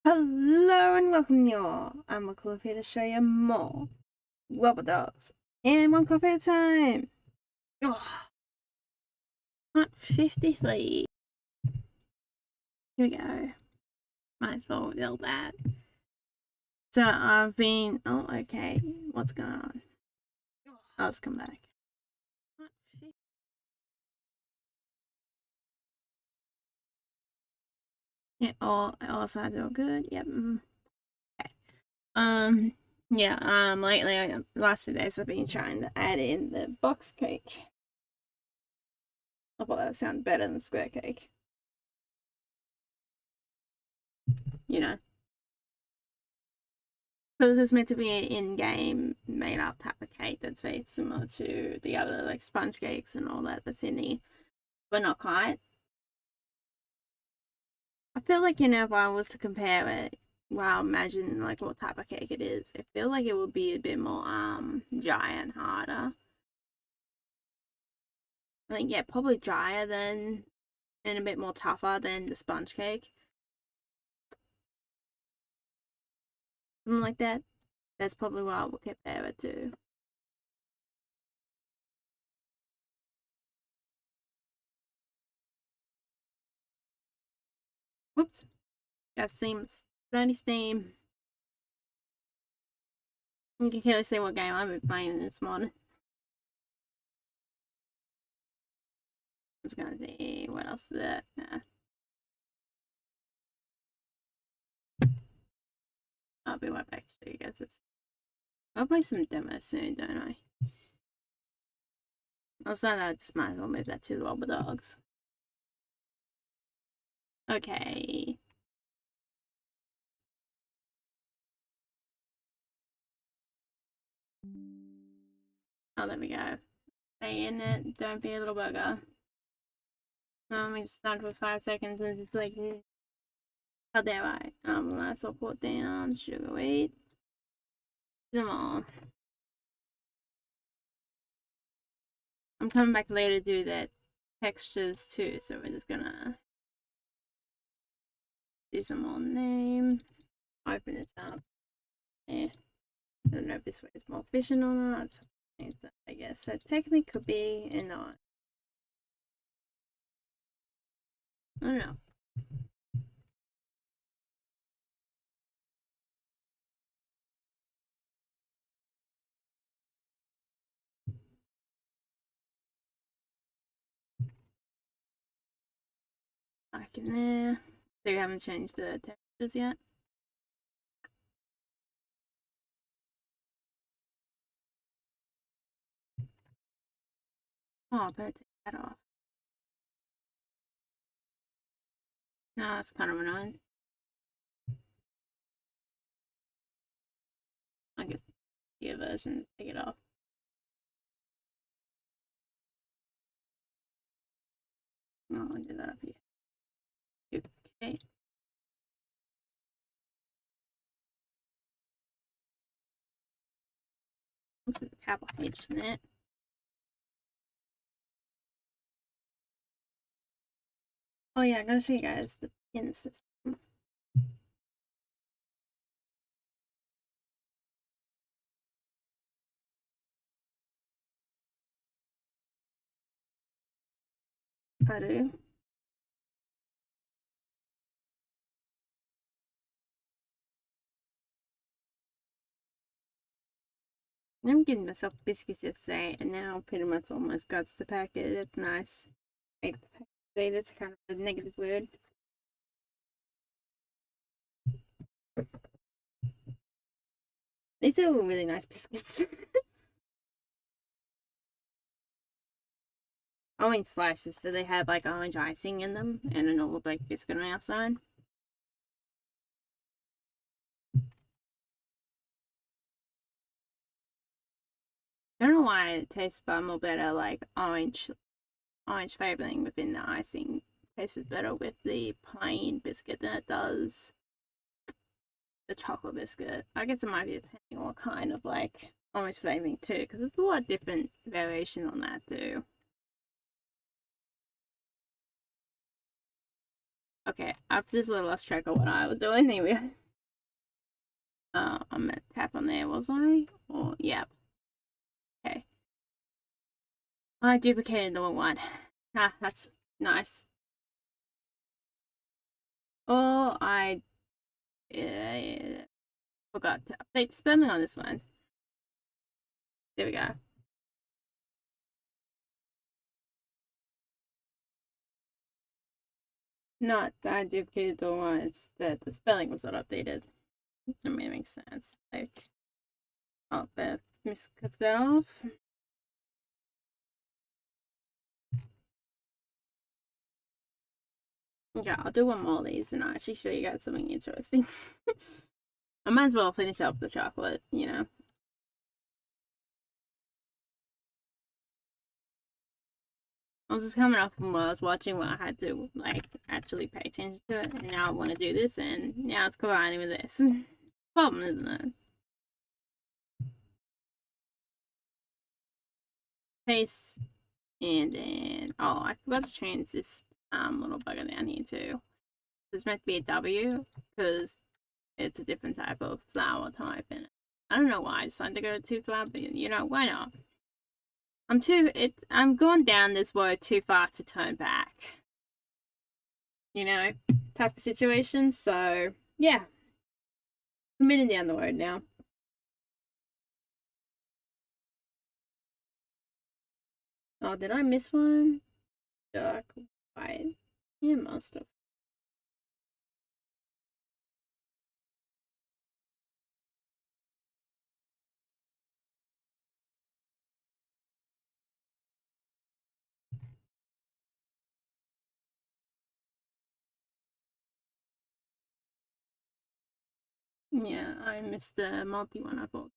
Hello and welcome y'all. I'm Wobbledogs here to show you more Wobbledogs. And one coffee at a time. Oh, part 53. Here we go. Might as well build that. So I've been okay. What's going on? Let's come back. Yeah, all sides are good. Yep. Okay. Yeah, lately, last few days I've been trying to add in the box cake. I thought that sounded better than square cake. You know. Because it's meant to be an in-game made-up type of cake that's very similar to the other like sponge cakes and all that that's in here, but not quite. I feel like, if I was to compare it, well, imagine like what type of cake it is. I feel like it would be a bit more dry and harder. I think, yeah, probably drier than and a bit more tougher than the sponge cake. Something like that. That's probably what I would compare it to. Whoops. Got steam. You can clearly see what game I've been playing this morning. I'm just gonna see what else is that. I'll be right back to show you guys this. I'll play some demos soon, don't I? Also, I just might as well move that to the Wobbledogs. Okay. Oh, there we go. Stay in it. Don't be a little bugger. Let me start for 5 seconds and it's like, how dare I? Might as well put down sugar wheat. Some more. I'm coming back later to do that textures too, so we're just gonna do some more name. Open this up. Yeah. I don't know if this way is more efficient or not. I guess. So technically could be and not. I don't know. Back in there. They haven't changed the textures yet. Oh, I better take that off. No, that's kind of annoying. I guess the version, take it off. Oh, I'll do that up here. Okay. Let's put the capital H in it. Oh yeah, I'm gonna show you guys the pin system. I do. I'm getting myself biscuits yesterday, and now pretty much almost guts the packet. It's nice. I hate the packet today. That's kind of a negative word. These are really nice biscuits. Orange slices, so they have like orange icing in them and a normal black biscuit on the outside. I don't know why it tastes far more better, like orange flavoring within the icing. It tastes better with the plain biscuit than it does the chocolate biscuit. I guess it might be depending on what kind of like orange flavoring too, because there's a lot of different variation on that too. Okay, I've just lost track of what I was doing. There we go. I'm gonna tap on there, was I? Oh, yeah. Okay. I duplicated the wrong one. Ah, that's nice. Oh, I forgot to update the spelling on this one. There we go. Not that I duplicated the one, it's that the spelling was not updated. I mean, it makes sense. Like, oh, but misclick that off. Yeah, I'll do one more of these and I'll actually show you guys something interesting. I might as well finish up the chocolate, you know. I was just coming off from what I was watching where I had to, like, actually pay attention to it, and now I want to do this, and now it's combining with this. Problem, isn't it? Paste, and then, oh, I forgot to change this little bugger down here too. It's meant to be a W, because it's a different type of flower type in it. I don't know why I decided to go to flower, but you know, why not? I'm going down this road too far to turn back. You know, type of situation. So yeah. Committing down the road now. Oh, did I miss one? Dark white. Yeah, must have. Yeah, I missed the multi one, I thought.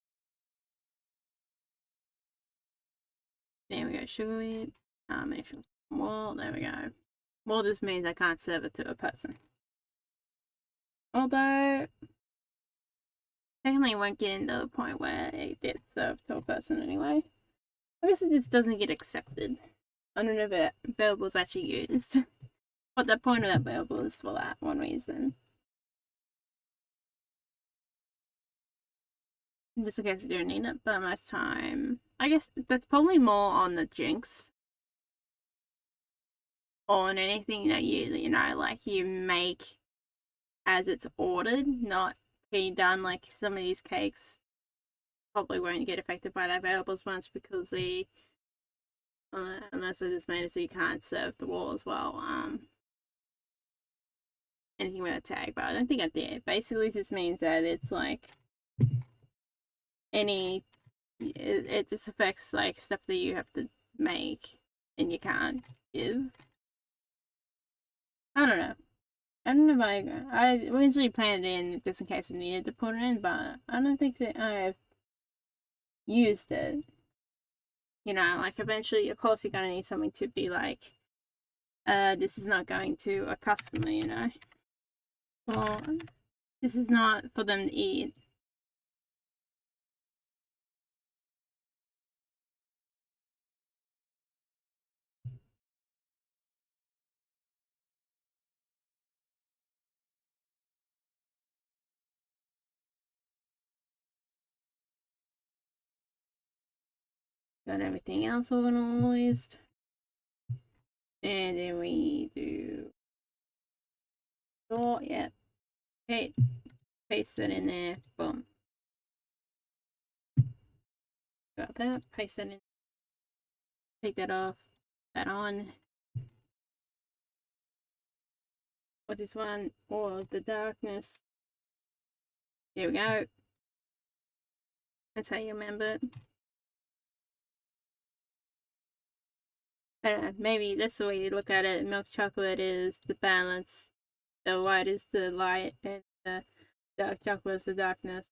There we go, sugar wheat. Make sure. Well, there we go. Well, this means I can't serve it to a person. Although, technically won't get into the point where it gets served to a person anyway. I guess it just doesn't get accepted. I don't know if variable is actually used. But the point of that variable is for that one reason. Just in case you don't need it, but most time, I guess that's probably more on the jinx. On anything that you know, like you make as it's ordered, not being done. Like some of these cakes probably won't get affected by that variable as much because the unless it is made so you can't serve the wall as well. Anything with a tag, but I don't think I did. Basically, this means that it's like any it just affects like stuff that you have to make and you can't give. I don't know. I don't know if I originally planned it in just in case I needed to put it in, but I don't think that I've used it. You know, like eventually, of course, you're gonna need something to be like, this is not going to a customer, you know, or this is not for them to eat. Got everything else organized. And then we do store, yeah. Okay, paste it in there. Boom. Got that. Paste it in. Take that off. That on. What's this one? All of the darkness. There we go. That's how you remember it. I don't know, maybe that's the way you look at it. Milk chocolate is the balance. The white is the light, and the dark chocolate is the darkness.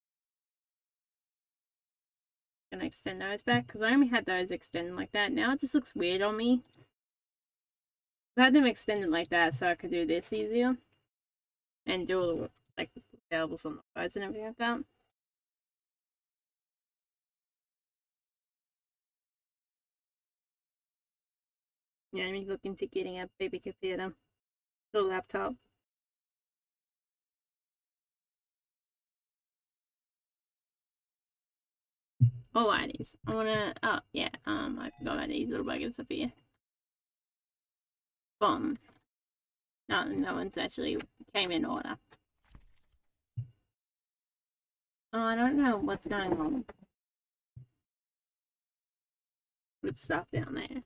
Gonna extend those back because I only had those extended like that. Now it just looks weird on me. I had them extended like that so I could do this easier and do all the like variables on the sides and everything like that. Yeah, I'm looking to getting a baby computer, the laptop. Alrighties. I wanna, oh, yeah, I forgot about these little buggers up here. Boom. No one's actually came in order. Oh, I don't know what's going on with stuff down there.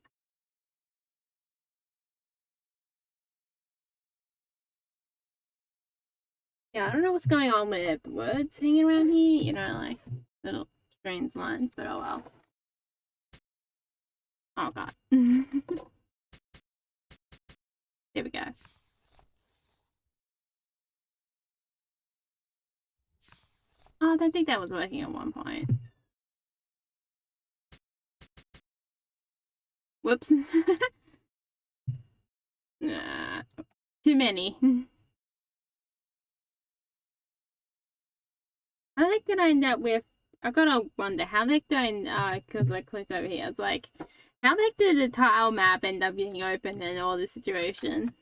Yeah, I don't know what's going on with words hanging around here, you know, like little strange lines, but oh well. Oh god. There we go. Oh, I don't think that was working at one point. Whoops. Nah, too many. How the heck did I end up with... I gotta wonder, how the heck did I... because I clicked over here. It's like, how the heck did the tile map end up being open in all this situation?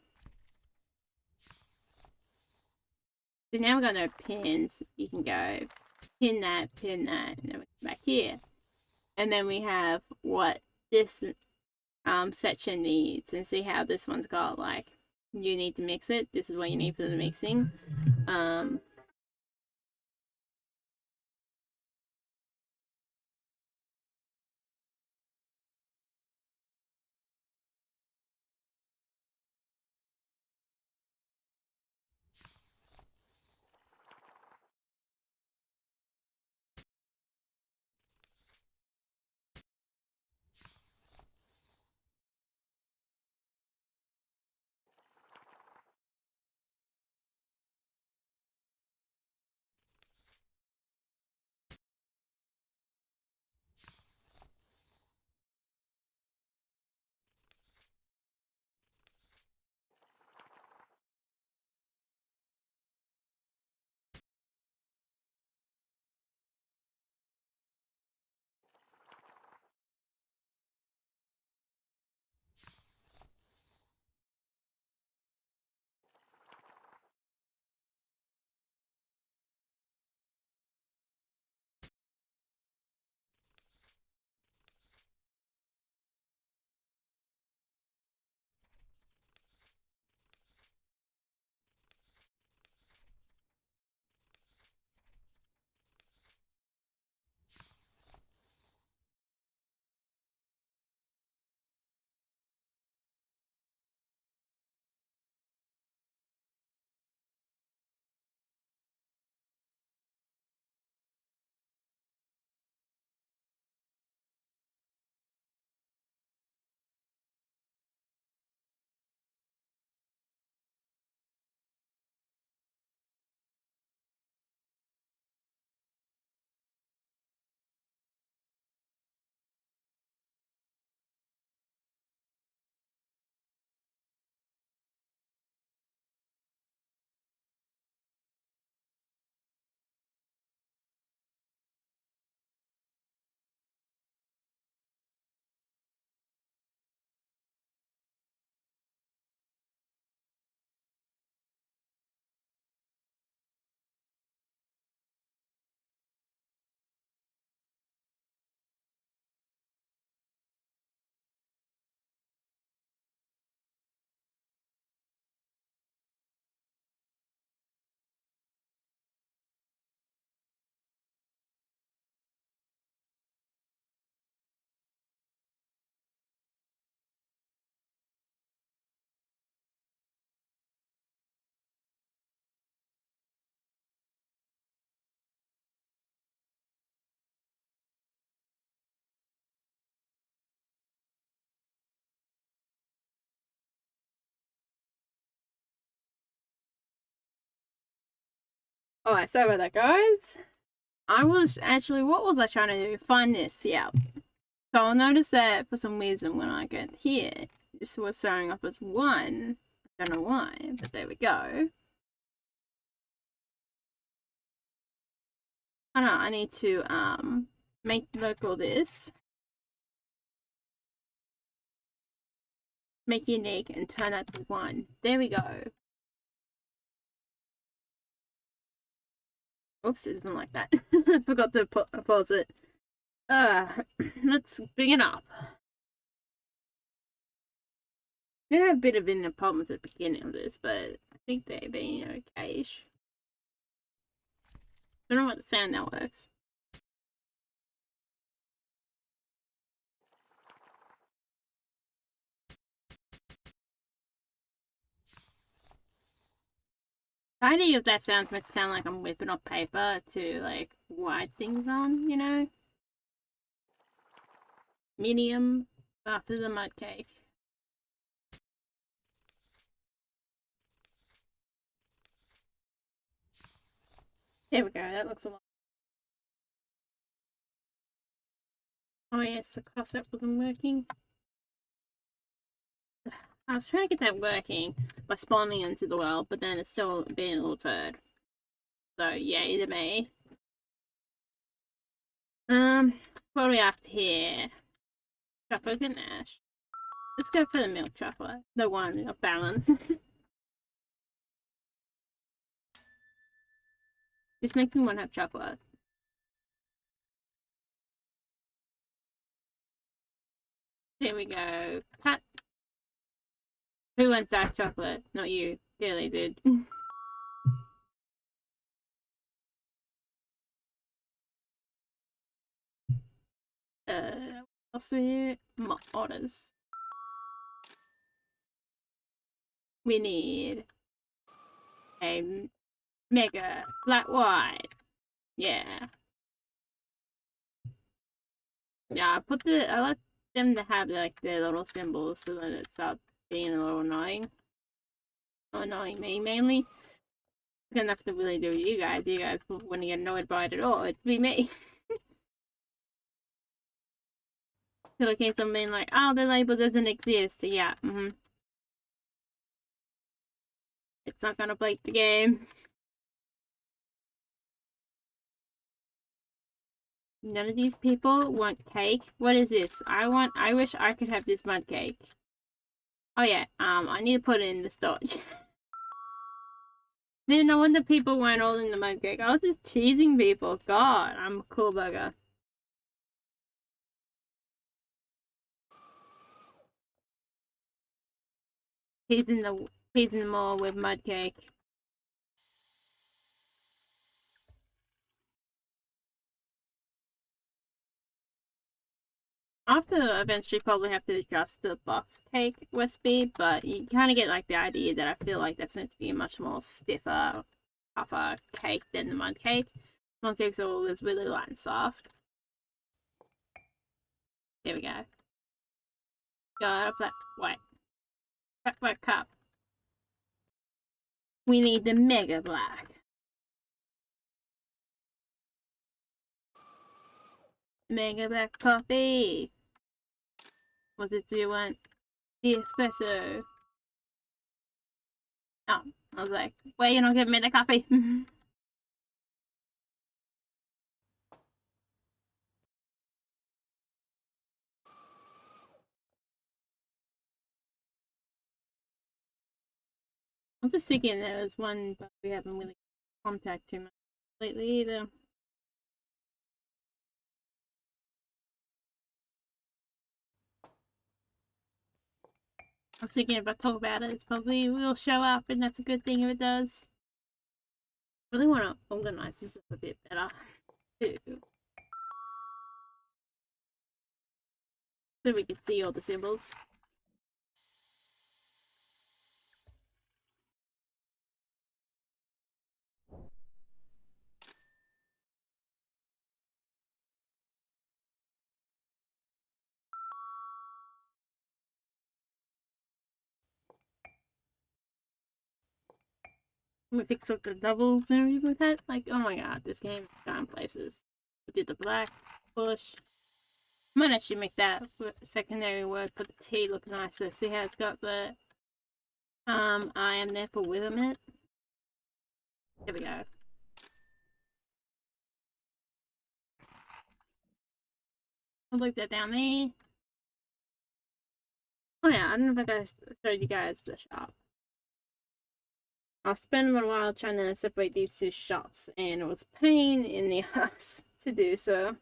So now we've got no pins. You can go pin that, and then we come back here. And then we have what this section needs, and see how this one's got, like, you need to mix it. This is what you need for the mixing. Alright, sorry about that, guys. I was actually, what was I trying to do? Find this, yeah. So I'll notice that for some reason when I get here, this was showing up as 1. I don't know why, but there we go. Oh no, I need to make local this. Make unique and turn that to 1. There we go. Oops, it isn't like that. I forgot to pause it. Let's bring it up. They had a bit of internet problems at the beginning of this, but I think they've been okay-ish. I don't know what the sound now works. The idea of that sound's meant to sound like I'm whipping off paper to like write things on, you know? Medium after the mud cake. There we go, that looks a lot. Oh yes, the close-up wasn't working. I was trying to get that working by spawning into the world, but then it's still being a little turd. So yay to me. What do we have here? Chocolate ganache. Let's go for the milk chocolate. The one of balance. This makes me want to have chocolate. There we go. Cut. Who wants dark chocolate? Not you. Clearly did. What else we more orders. We need a mega flat white. Yeah. Yeah, I let them to have like their little symbols so that it stops being a little annoying. Annoying me mainly. It's gonna have to really do with you guys. You guys wouldn't get annoyed by it at all. It'd be me. So in case I'm being like, oh, the label doesn't exist. So yeah, it's not gonna break the game. None of these people want cake. What is this? I wish I could have this mud cake. Oh yeah, I need to put it in the storage. Then no wonder people weren't all in the mud cake. I was just teasing people. God, I'm a cool bugger. Teasing them all with mud cake. I'll have to eventually probably have to adjust the box cake recipe, but you kind of get like the idea that I feel like that's meant to be a much more stiffer, tougher cake than the mud cake. Mud cakes are always really light and soft. There we go. Got a flat cup. We need the mega black. Mega black coffee. What do you want? The espresso. Oh, I was like, wait, you're not giving me the coffee. I was just thinking there was one, but we haven't really contacted too much lately either. I was thinking if I talk about it, it's probably will show up, and that's a good thing if it does. I really want to organize this a bit better, too. So we can see all the symbols. We fix up the doubles and everything like that. Like, oh my god, this game is gone places. We did the black push. I might actually make that secondary word for the T look nicer. See how it's got the I am there for with a minute. There we go. I'll leave that down there. Oh yeah, I don't know if I showed you guys the shop. I'll spend a little while trying to separate these two shops, and it was a pain in the ass to do so.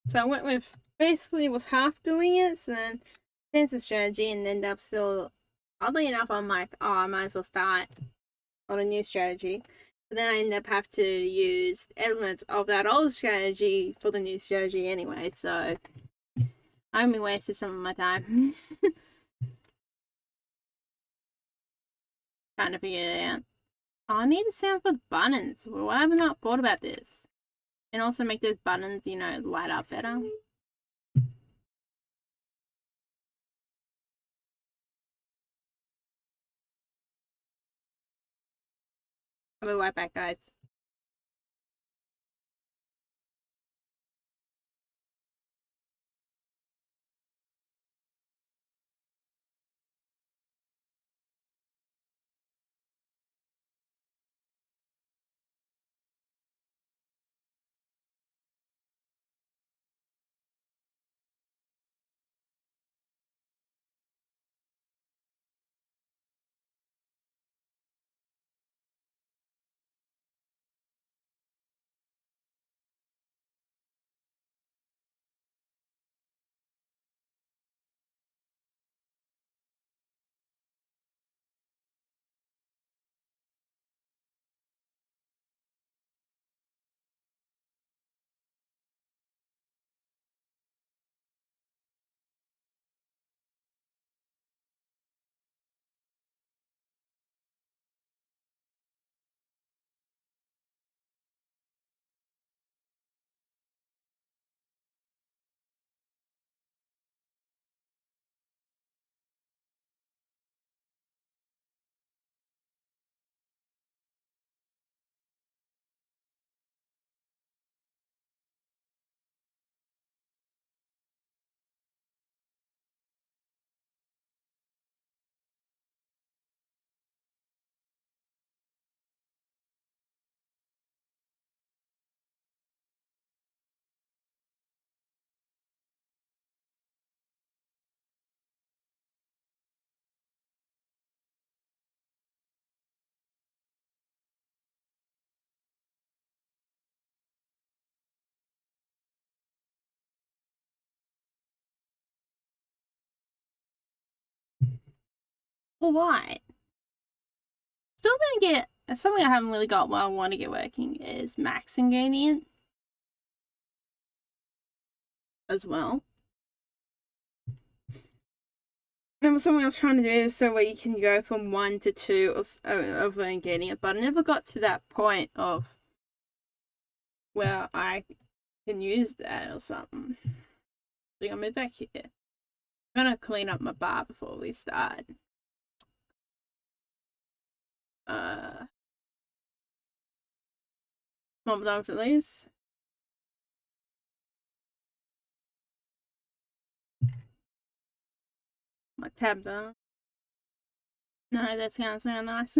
So I went with, basically was half doing it, so then changed the strategy and ended up still, oddly enough, I'm like, oh, I might as well start on a new strategy. But then I end up have to use elements of that old strategy for the new strategy anyway, so I only wasted some of my time trying to figure it out. Oh, I need a sound for buttons. Well, why have I not thought about this? And also make those buttons, you know, light up better. I'll be right back, guys. Alright. Still gonna get something I haven't really got what I want to get working is max ingredient as well. And something I was trying to do is so where you can go from 1 to 2 of an ingredient, but I never got to that point of where I can use that or something. So I'm back here. I'm gonna clean up my bar before we start. Wobbledogs at least. My tab bar. No, that's gonna sound nice.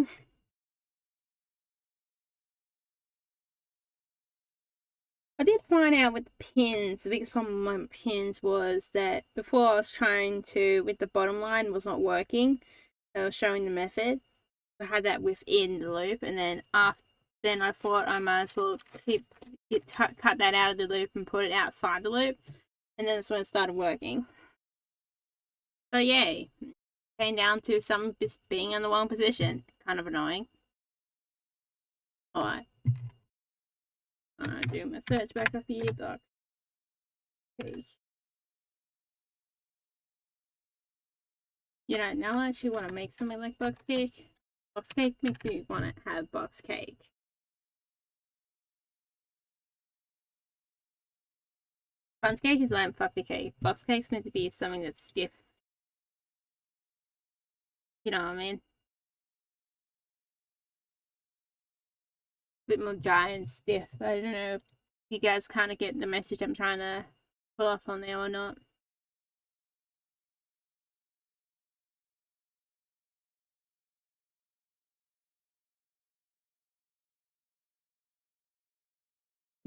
I did find out with the pins, the biggest problem with my pins was that before I was trying to, with the bottom line was not working. I was showing the method. I had that within the loop, and then then I thought I might as well cut that out of the loop and put it outside the loop, and then that's when it started working. So yay, came down to some just being in the wrong position. Kind of annoying. Alright. I do my search back up here, box cake. You know, now I actually want to make something like box cake. Box cake makes me want to have box cake. Sponge cake is like fluffy cake. Box cake's meant to be something that's stiff. You know what I mean? A bit more dry and stiff. I don't know if you guys kind of get the message I'm trying to pull off on there or not.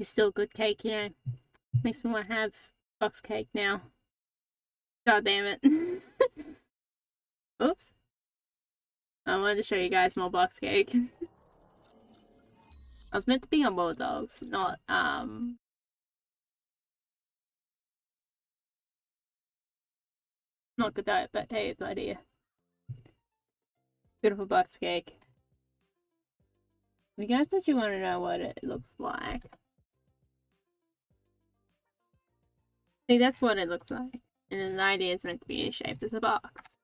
It's still good cake, you know. Makes me want to have box cake now. God damn it. Oops. I wanted to show you guys more box cake. I was meant to be on Wobbledogs, not Not good diet, but hey, it's an idea. Beautiful box cake. You guys actually want to know what it looks like. See, that's what it looks like. And then the idea is meant to be shaped as a box.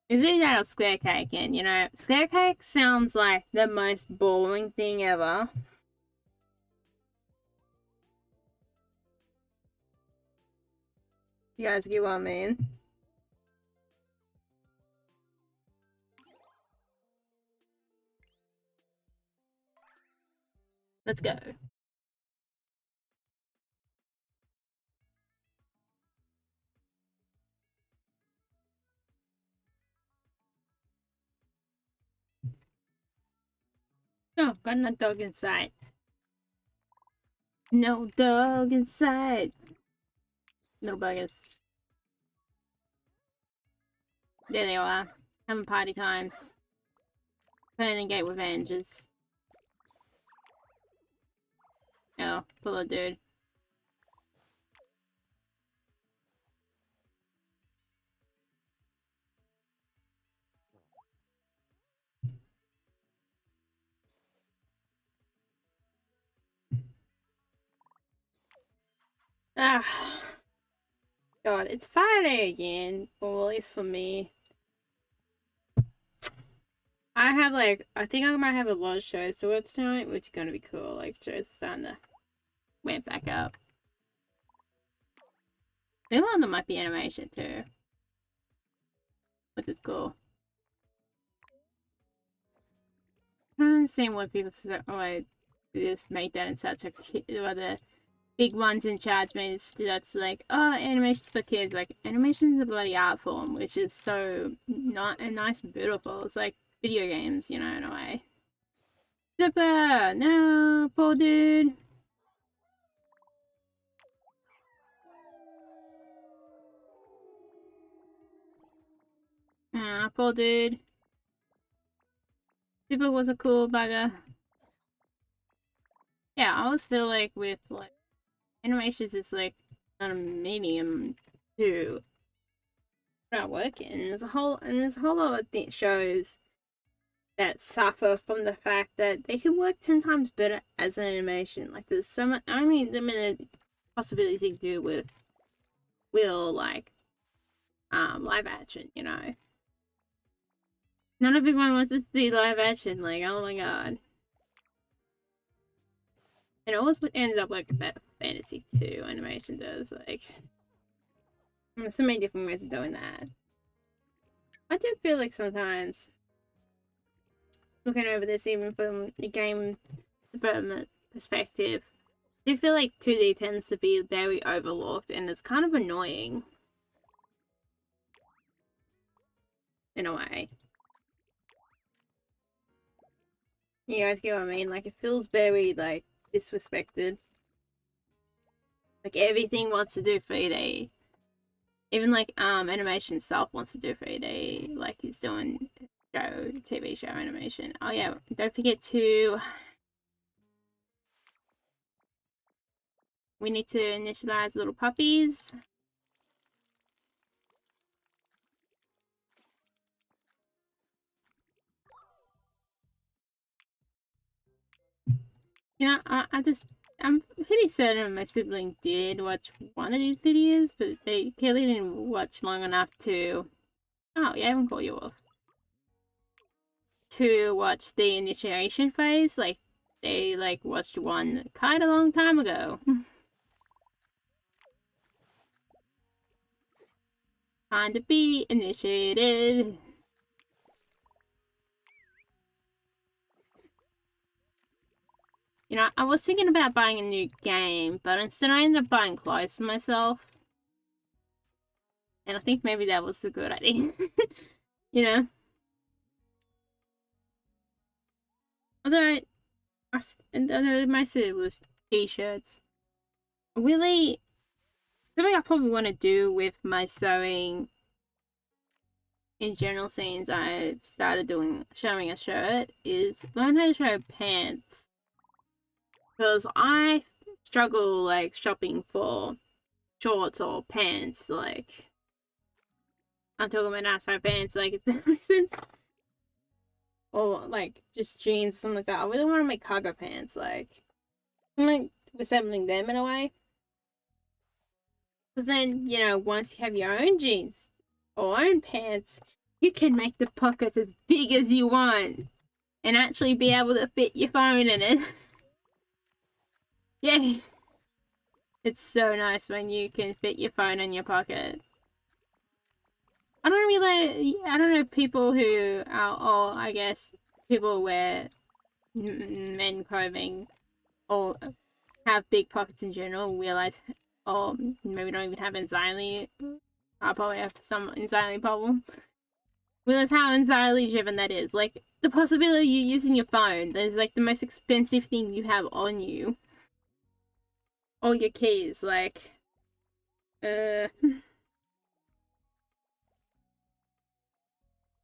Is it out of square cake? And you know, square cake sounds like the most boring thing ever. You guys get what I mean? Let's go. Oh, got no dog inside. No dog inside. Little buggers. There they are. Having party times. Playing a gate with Angels. Oh, pull a dude. Ah. God, it's Friday again. Or at least for me. I have like, I think I might have a lot of shows to watch tonight, which is gonna be cool. Like, shows are starting to ramp back up. A lot of them might be animation too, which is cool. I don't understand why people say, oh, I just make that in such a kid, or the big ones in charge made it, that's like, oh, animations for kids. Like, animation is a bloody art form, which is so not and nice and beautiful. It's like video games, you know, in a way. Zipper! No, poor dude. Ah, poor dude. Zipper was a cool bugger. Yeah, I always feel like with like animations, it's like not a medium to not working. And there's a whole lot of shows that suffer from the fact that they can work 10 times better as an animation. Like there's so much, I mean, the minute possibilities you can do with like live action, you know. Not everyone wants to see live action, like, oh my god. And it always ends up like a better fantasy too, animation does, like. There's so many different ways of doing that. I do feel like sometimes, looking over this even from the game development perspective, I do feel like 2D tends to be very overlooked and it's kind of annoying. In a way. You guys get what I mean? Like, it feels very, like, disrespected. Like, everything wants to do 3D. Even, like, animation itself wants to do 3D. Like, he's doing TV show animation. Oh, yeah, don't forget to... We need to initialize little puppies. You know, I'm pretty certain my sibling did watch one of these videos, but they clearly didn't watch long enough to... Oh, yeah, I haven't called you off. To watch the initiation phase. Like, they, like, watched one quite a long time ago. Time to be initiated. You know, I was thinking about buying a new game, but instead I ended up buying clothes for myself. And I think maybe that was a good idea. You know? Although my city was t-shirts. Really, something I probably want to do with my sewing in general, since I've started showing a shirt, is learn how to sew pants. Because I struggle like shopping for shorts or pants, like, I'm talking about outside pants, like, if that makes sense. Or, like, just jeans, something like that. I really want to make cargo pants, like, I'm, like, resembling them in a way. Because then, you know, once you have your own jeans or own pants, you can make the pockets as big as you want and actually be able to fit your phone in it. Yay! It's so nice when you can fit your phone in your pocket. I don't know people who are, or I guess people who wear men clothing or have big pockets in general realize, or maybe don't even have anxiety. I probably have some anxiety problem. Realize how anxiety driven that is. Like, the possibility of you using your phone is like the most expensive thing you have on you. All your keys, like, like,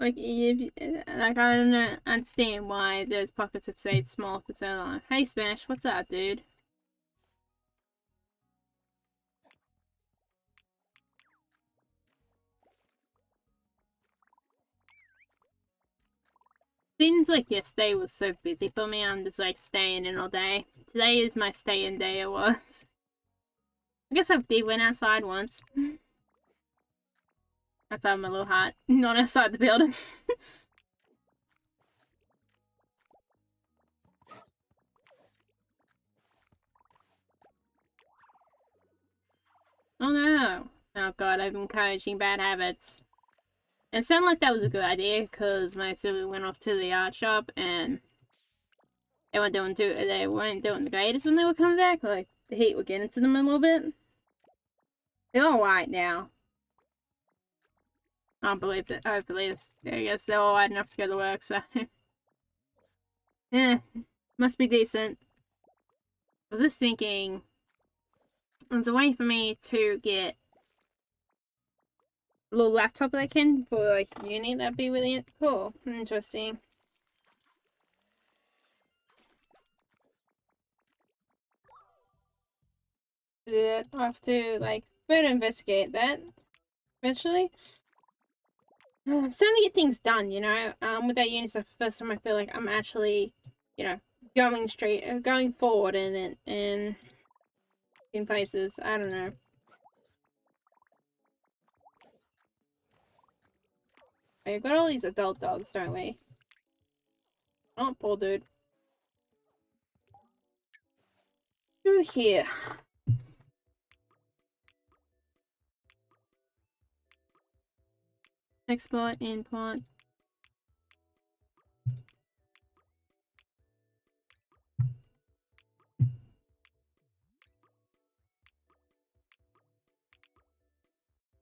I don't understand why those pockets have stayed small for so long. Hey, Smash, what's up, dude? Seems like yesterday was so busy for me, I'm just, like, staying in all day. Today is my stay-in day, it was. I guess I did went outside once. Outside my little hut. Not outside the building. Oh no. Oh god, I'm encouraging bad habits. It sounded like that was a good idea, because my sibling went off to the art shop, and they weren't doing the greatest when they were coming back. Like, the heat would get into them a little bit. They're alright now. I don't believe that. Hopefully, I guess they're alright enough to go to work, so. Eh, must be decent. I was just thinking, there's a way for me to get a little laptop that I can for, like, uni. That'd be really cool. Interesting. Yeah, I'll have to, like, further investigate that eventually. I'm starting to get things done, you know. With that uni stuff, first time I feel like I'm actually, you know, going forward and in places. I don't know. We've got all these adult dogs, don't we? Oh, poor dude. Through here. Export, import.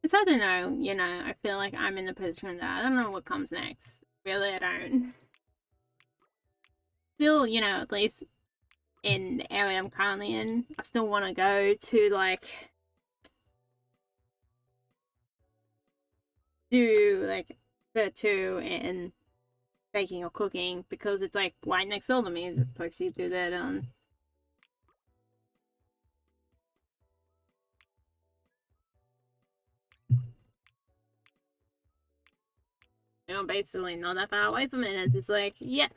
It's hard to know, you know. I feel like I'm in the position that I don't know what comes next. Really, I don't. Still, you know, at least in the area I'm currently in, I still want to go to, like, do, like, the two and baking or cooking, because it's, like, right next door to me, the place you do that on. You know, basically not that far away from it, and it's just like, yeah,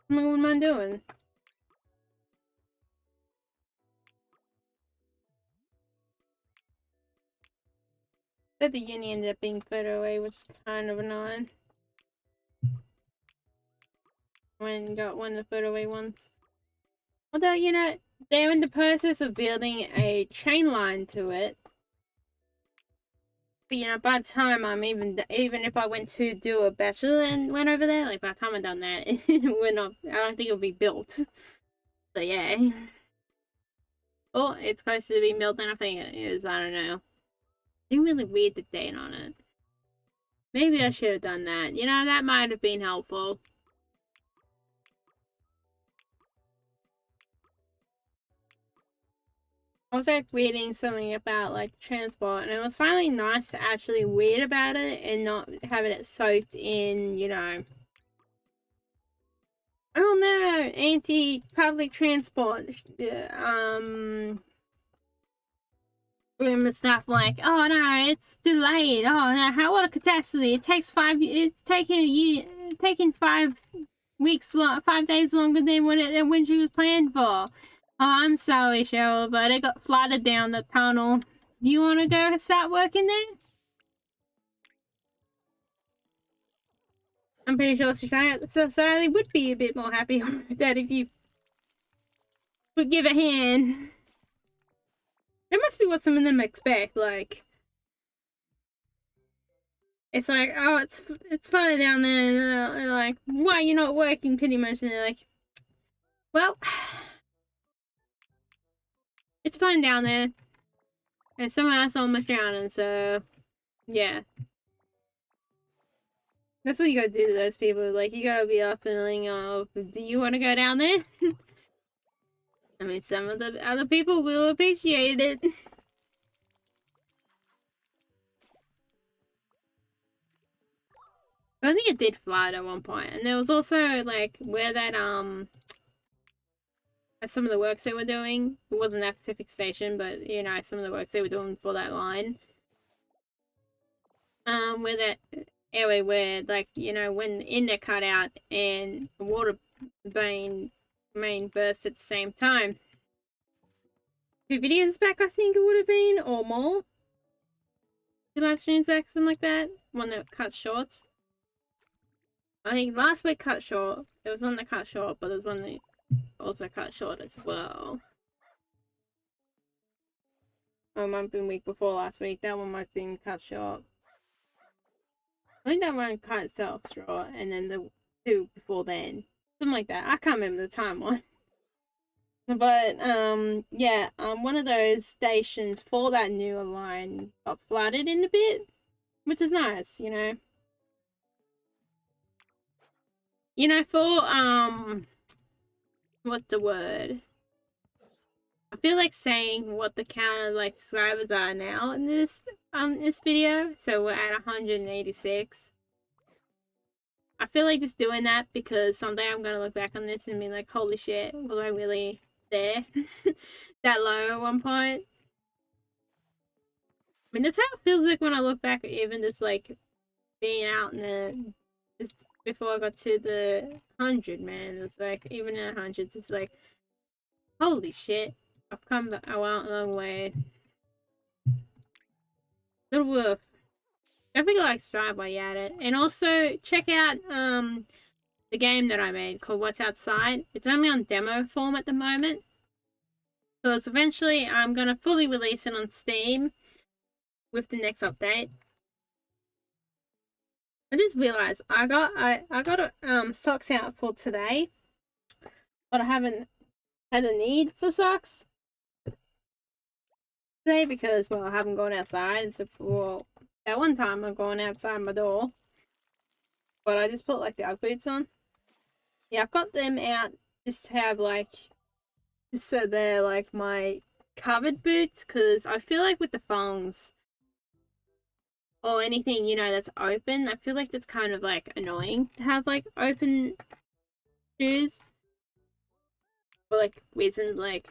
what am I doing? But the uni ended up being further away, which is kind of annoying. When got one of the further away ones. Although, you know, they're in the process of building a train line to it. But, you know, by the time I'm even if I went to do a bachelor and went over there, like, by the time I've done that, I don't think it'll be built. So, yeah. Oh, it's close to being built, and I think it is. I don't know. I didn't really read the date on it. Maybe I should have done that. You know, that might have been helpful. I was, like, reading something about, like, transport, and it was finally nice to actually read about it and not having it soaked in, you know. Oh no, anti-public transport, And stuff like, oh no, it's delayed. Oh no, how what a catastrophe! It takes it's taking a year, taking 5 weeks, 5 days longer than when she was planned for. Oh, I'm sorry, Cheryl, but it got flooded down the tunnel. Do you want to go start working there? I'm pretty sure Society would be a bit more happy with that if you would give a hand. That must be what some of them expect, like... It's like, oh, it's further down there, and they're like, why are you not working, pretty much, and they're like, well, it's fun down there, and someone else almost drowning, so, yeah. That's what you gotta do to those people, like, you gotta be up and do you want to go down there? I mean, some of the other people will appreciate it. I think it did flood at one point, and there was also, like, where that, some of the works they were doing, it wasn't that specific station, but, you know, some of the works they were doing for that line, where that area where, like, you know, when the inlet cut out and the water main burst at the same time. 2 videos back, I think it would have been, or more. 2 live streams back, something like that. One that cut short. I think last week cut short. There was one that cut short, but there's one that also cut short as well. Oh, it might have been week before last week. That one might have been cut short. I think that one cut itself short, and then the 2 before then. Something like that. I can't remember the timeline. But, yeah, one of those stations for that newer line got flooded in a bit, which is nice, you know. You know, for, what's the word? I feel like saying what the count of, like, subscribers are now in this video. So we're at 186. I feel like just doing that because someday I'm gonna look back on this and be like, holy shit, was I really there? That low at one point? I mean, that's how it feels like when I look back at even just, like, being out in the... Just before I got to the 100, man. It's like, even at 100, it's like, holy shit. I've come a long way. Little Wolf. Definitely like subscribe while you're at it. And also, check out, the game that I made called What's Outside. It's only on demo form at the moment. Because eventually I'm going to fully release it on Steam with the next update. I just realized I got socks out for today, but I haven't had a need for socks today because, well, I haven't gone outside. So for that one time I'm going outside my door, but I just put like the Ugg boots on. Yeah, I've got them out just to have like, just so they're like my covered boots, because I feel like with the thongs or anything, you know, that's open, I feel like that's kind of like annoying to have like open shoes. Or like reasons, like,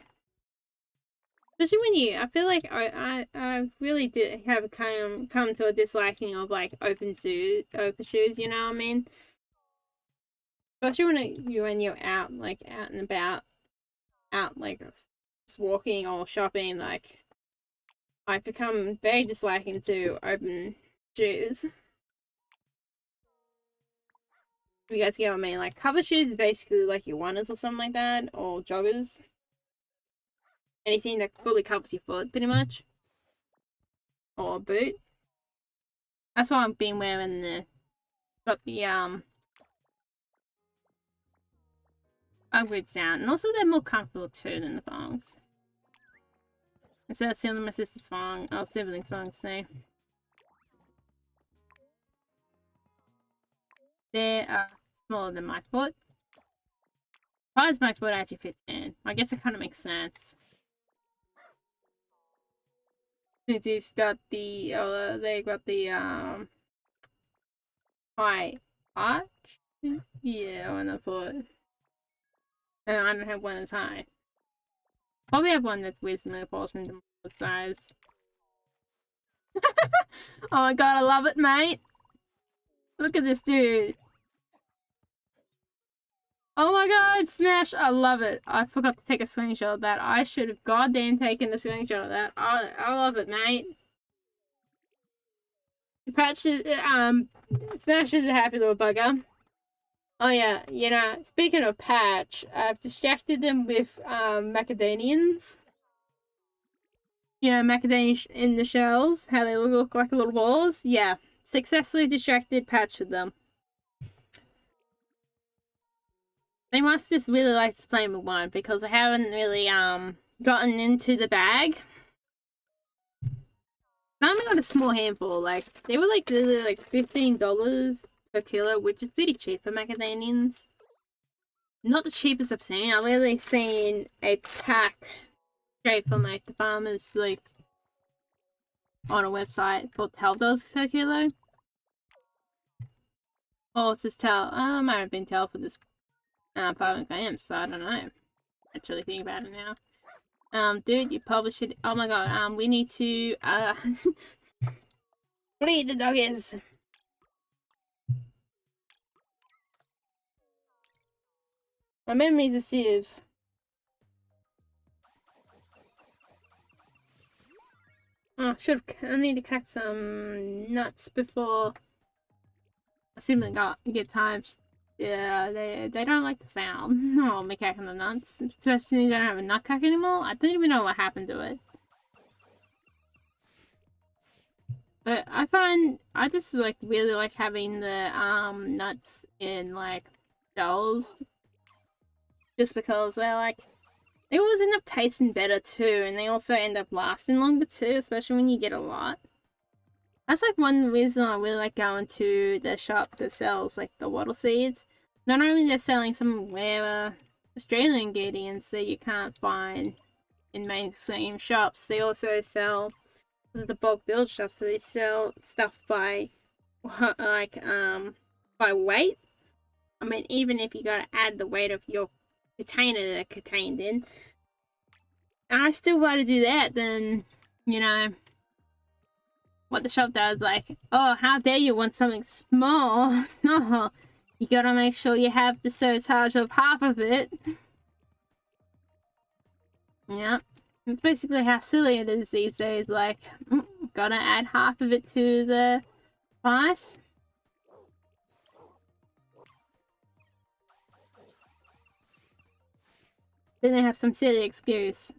especially when I feel like I really did have come to a disliking of like open shoes, you know what I mean? Especially when you're out, like out and about, out like just walking or shopping, like I've become very disliking to open shoes. You guys get what I mean? Like cover shoes is basically like your runners or something like that, or joggers. Anything that fully covers your foot, pretty much. Or a boot. That's why I've been wearing got the Ugg boots down. And also they're more comfortable too than the thongs. Instead of stealing my sister's thong, or sibling's thongs today. They are smaller than my foot. Why does my foot actually fits in? I guess it kind of makes sense. Since it's got the, they got the, high arch? Yeah, on the foot. And I don't have one as high. Probably have one that's reasonably proportionate to my size. Oh my god, I love it, mate. Look at this dude. Oh my god, smash! I love it. I forgot to take a screenshot of that. I should have goddamn taken the screenshot of that. I love it, mate. Patch is, Smash is a happy little bugger. Oh yeah, you know, speaking of Patch, I've distracted them with, macadamians. You know, macadamia in the shells, how they look like little balls. Yeah, successfully distracted Patch with them. They must just really like to play with one because I haven't really gotten into the bag. I only got a small handful. Like they were like really like $15 per kilo, which is pretty cheap for macadamians. Not the cheapest I've seen. I've really seen a pack straight from like the farmers like on a website for $12 per kilo. Oh, it's just tell. Might have been tell for this 5 grams, so I don't know. Actually think about it now. Dude, you probably should. Oh my god. We need to bleed the doggies. My memory's a sieve. Oh, I need to cut some nuts before I simply get time. Yeah, they don't like the sound. Oh, me cracking the nuts. Especially they don't have a nut crack anymore. I don't even know what happened to it. But I find I just like really like having the nuts in like shells. Just because they always end up tasting better too, and they also end up lasting longer too, especially when you get a lot. That's like one reason I really like going to the shop that sells like the wattle seeds. Not only they're selling some rarer Australian ingredients that you can't find in mainstream shops, they also sell the bulk build shops, so they sell stuff by like by weight. I mean, even if you gotta add the weight of your container that are contained in, I still rather do that than, you know, what the shop does, like, oh, how dare you want something small? No, you gotta make sure you have the surcharge of half of it. Yep, that's basically how silly it is these days, like, gotta add half of it to the price. Then they have some silly excuse.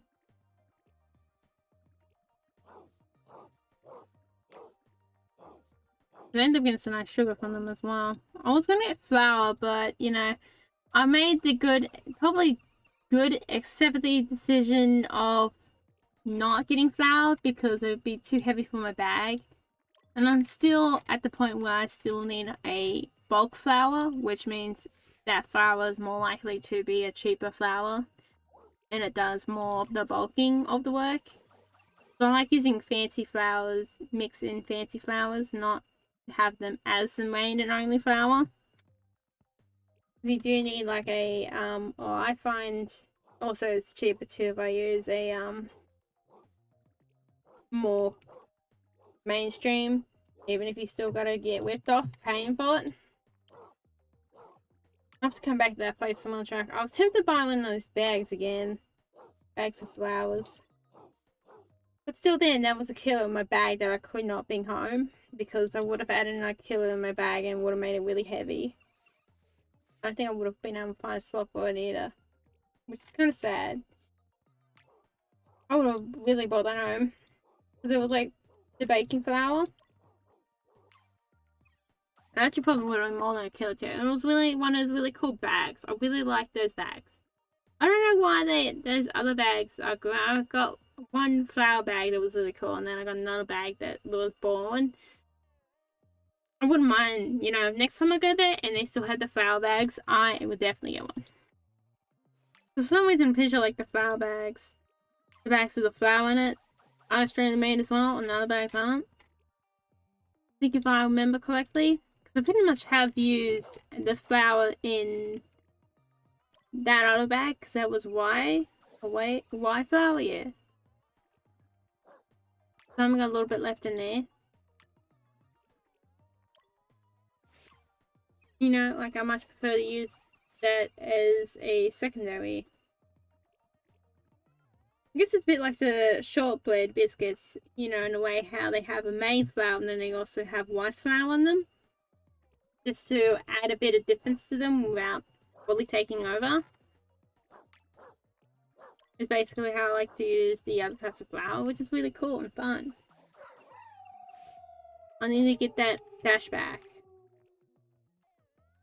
I end up getting some nice sugar from them as well. I was gonna get flour, but you know, I made the probably good except the decision of not getting flour because it would be too heavy for my bag. And I'm still at the point where I still need a bulk flour, which means that flour is more likely to be a cheaper flour and it does more of the bulking of the work. So I like using fancy flours, mix in fancy flours, not have them as the main and only flour. You do need like a or I find also it's cheaper too if I use a more mainstream, even if you still gotta get whipped off paying for it. I have to come back to that place on the track. I was tempted to buy one of those bags again, bags of flowers, but still then that was a kilo in my bag that I could not bring home because I would have added another kilo in my bag and would have made it really heavy. I don't think I would have been able to find a spot for it either, which is kind of sad. I would have really brought that home because it was like the baking flour. I actually probably would have been more than a kilo too. And it was really one of those really cool bags. I really like those bags. I don't know why those other bags I got one flour bag that was really cool, and then I got another bag that was born. I wouldn't mind, you know, next time I go there and they still had the flour bags, I would definitely get one. For some reason, I'm pretty sure like the flour bags, the bags with the flour in it, are Australian made as well, and the other bags aren't. I think if I remember correctly, because I pretty much have used the flour in that other bag, because that was Y flour, yeah. So I've got a little bit left in there. You know, like I much prefer to use that as a secondary. I guess it's a bit like the shortbread biscuits, you know, in a way how they have a main flour and then they also have rice flour on them. Just to add a bit of difference to them without fully taking over. Is basically how I like to use the other types of flour, which is really cool and fun. I need to get that stash back.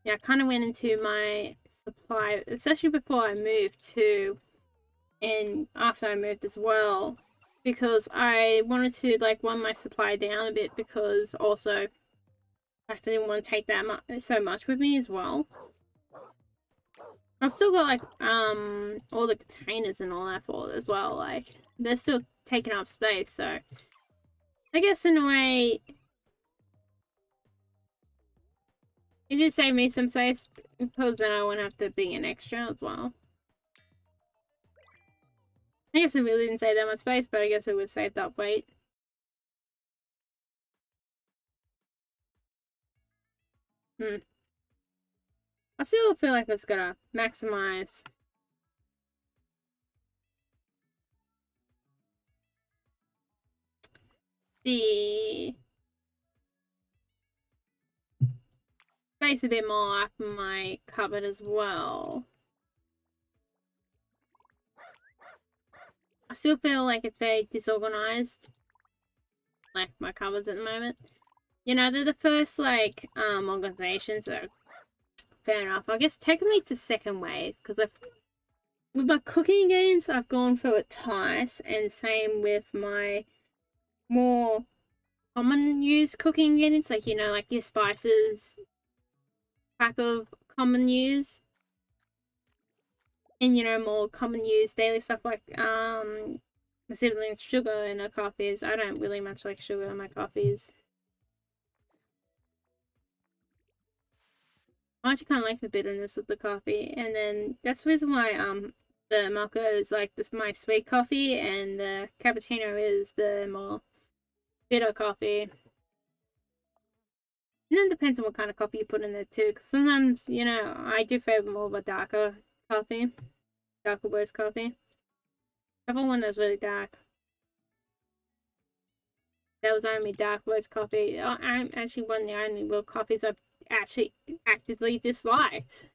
Yeah, I kind of went into my supply, especially before I moved too, and after I moved as well, because I wanted to like run my supply down a bit, because also I didn't want to take that so much with me as well. I've still got like all the containers and all that for it as well. Like they're still taking up space, so I guess in a way it did save me some space, because then I won't have to be an extra as well. I guess it really didn't save that much space, but I guess it would save that weight. I still feel like it's gonna maximize the space a bit more up in my cupboard as well. I still feel like it's very disorganized, like my cupboards at the moment. You know, they're the first like organizations that are fair enough. I guess technically it's a second wave, because with my cooking games I've gone through it twice, and same with my more common use cooking games, like, you know, like your spices type of common use, and, you know, more common use daily stuff like my siblings sugar in our coffees. I don't really much like sugar in my coffees. I actually kind of like the bitterness of the coffee, and then that's the reason why the mocha is like this my sweet coffee, and the cappuccino is the more bitter coffee. And then it depends on what kind of coffee you put in there too, because sometimes, you know, I do favor more of a darker coffee, darker roast coffee. I have one that's really dark. That was only dark roast coffee. I'm actually one of the only real coffees I've actually actively disliked,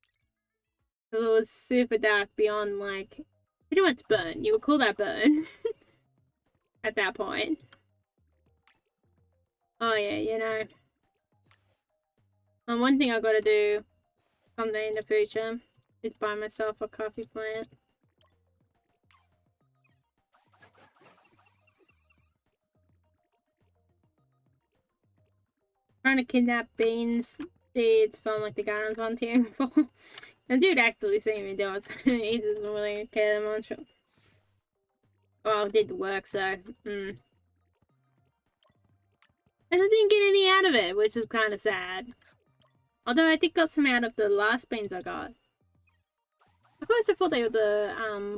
because it was super dark beyond like pretty much burn. You would call that burn at that point. Oh yeah, you know. And one thing I gotta do someday in the future is buy myself a coffee plant. Trying to kidnap beans seeds from like the guy I was volunteering for. The dude actually seen me do it, so he doesn't really care that much. Well, I did the work, so and I didn't get any out of it, which is kind of sad. Although I did got some out of the last beans I got. At first I thought they were the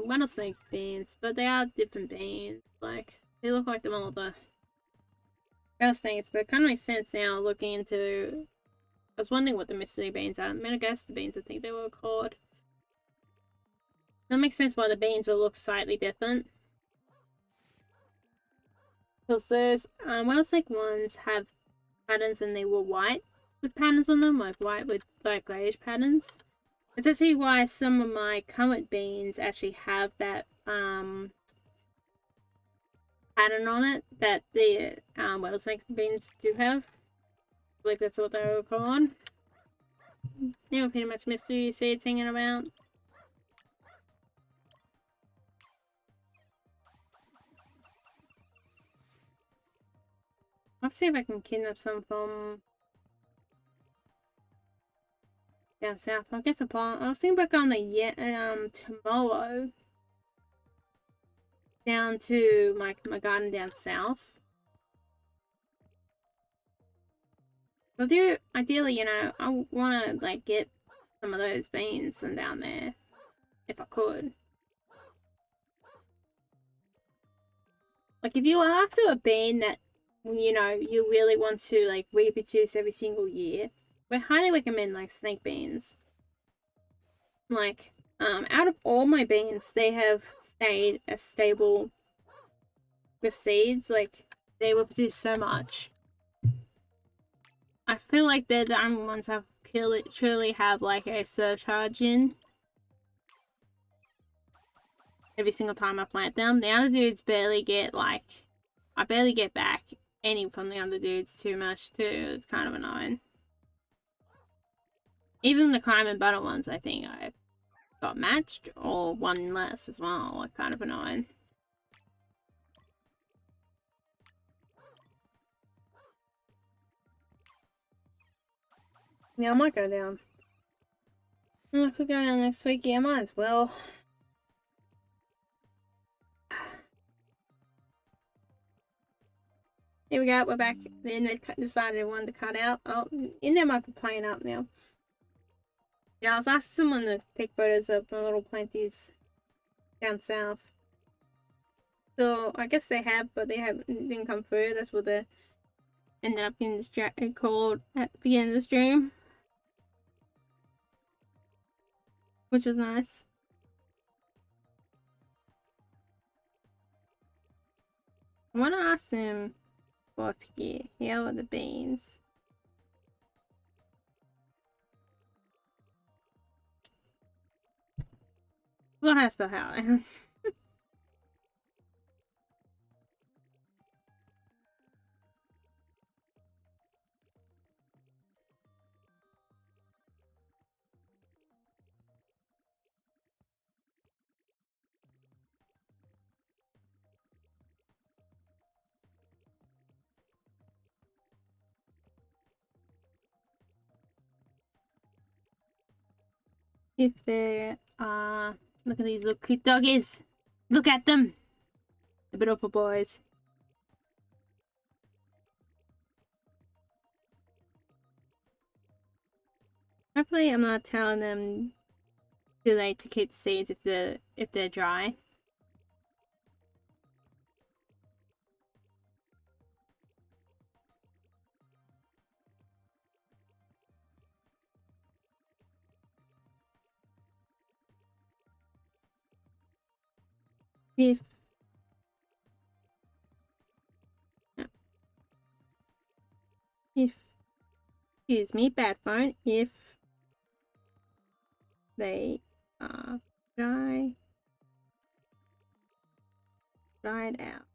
rattlesnake beans, but they are different beans. Like, they look like them all the rattlesnakes, but it kind of makes sense now looking into... I was wondering what the mystery beans are. Madagascar beans, I think they were called. That makes sense why the beans will look slightly different. Because those rattlesnake ones have patterns and they were white with patterns on them, like white with like greyish patterns. It's actually why some of my current beans actually have that pattern on it that the rattlesnake beans do have. Like that's what they were called. They were pretty much mystery seeds hanging around. I'll see if I can kidnap some from down south. I guess I was thinking about going tomorrow down to my garden down south. I do ideally, you know, I wanna like get some of those beans from down there if I could. Like if you are after a bean that, you know, you really want to like reproduce every single year, we highly recommend like snake beans. Like, out of all my beans, they have stayed a stable with seeds. Like, they will produce so much. I feel like they're the only ones I've truly have like a surcharge in. Every single time I plant them. The other dudes barely get like, I barely get back any from the other dudes too much too. It's kind of annoying. Even the crime and butter ones, I think I got matched or one less as well. Like, kind of annoying. Yeah, I might go down. I could go down next week. Yeah, I might as well. Here we go, we're back. Then they decided one to cut out. Oh, India might be playing up now. Yeah, I was asking someone to take photos of my little planties down south. So, I guess they have, but they didn't come through. That's what they ended up getting called at the beginning of the stream. Which was nice. I want to ask them for here. Here are the beans. What has to how? If they look at these little cute doggies. Look at them. They're beautiful boys. Hopefully I'm not telling them too late to keep seeds if they're dry. If excuse me, bad phone, if they are dried out,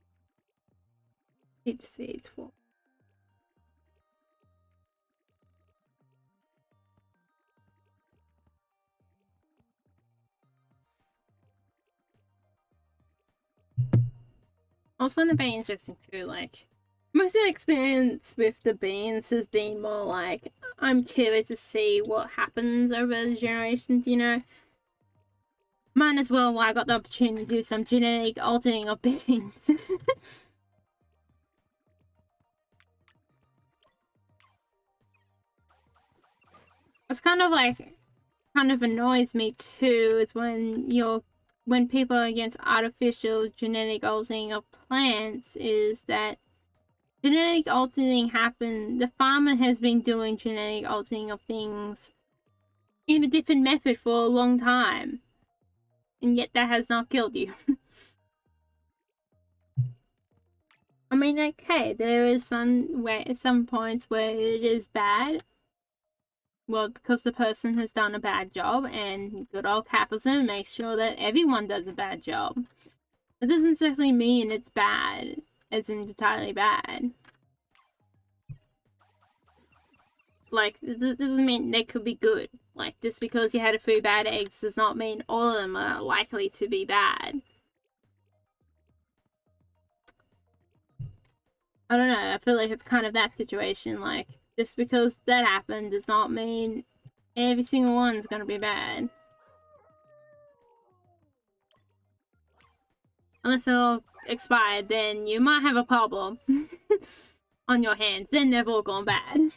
keep seeds for. Also, the beans interesting too, like, most of the experience with the beans has been more like, I'm curious to see what happens over the generations, you know? Might as well while I got the opportunity to do some genetic altering of beans. It's kind of like, kind of annoys me too, is when people are against artificial genetic altering of plants, is that genetic altering happened. The farmer has been doing genetic altering of things in a different method for a long time, and yet that has not killed you. I mean, like, hey, there is some points where it is bad. Well, because the person has done a bad job, and good old capitalism makes sure that everyone does a bad job. It doesn't necessarily mean it's bad, as in entirely bad. Like, it doesn't mean they could be good. Like, just because you had a few bad eggs does not mean all of them are likely to be bad. I don't know, I feel like it's kind of that situation, like, just because that happened does not mean every single one's gonna be bad. Unless they're all expired, then you might have a problem on your hands. Then they've all gone bad.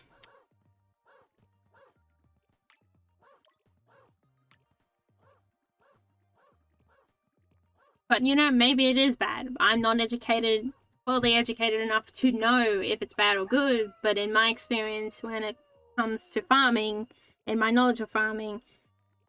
But, you know, maybe it is bad. I'm not fully educated enough to know if it's bad or good, but in my experience, when comes to farming and my knowledge of farming,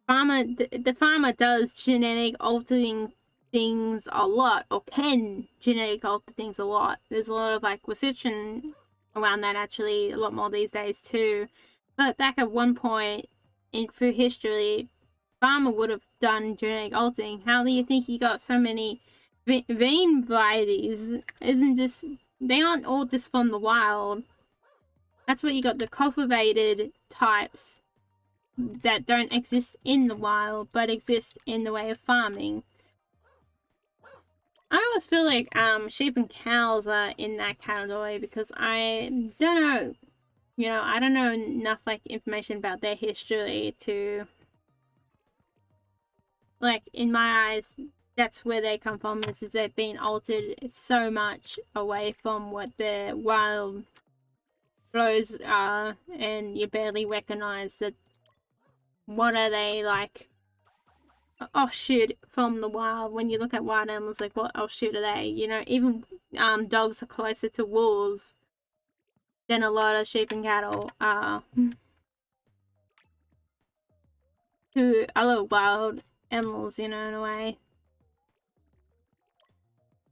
the farmer does genetic altering things a lot, or can genetic alter things a lot. There's a lot of like research around that, actually, a lot more these days too. But back at one point through history, farmer would have done genetic altering. How do you think he got so many vein varieties? They aren't all just from the wild. That's where you got the cultivated types that don't exist in the wild, but exist in the way of farming. I always feel like sheep and cows are in that category because I don't know, I don't know enough like information about their history to, like, in my eyes, that's where they come from, is they've been altered so much away from what their wild flows are, and you barely recognize that. What are they like? Offshoot from the wild. When you look at wild animals, like, what offshoot are they? Even dogs are closer to wolves than a lot of sheep and cattle are to other wild animals, in a way.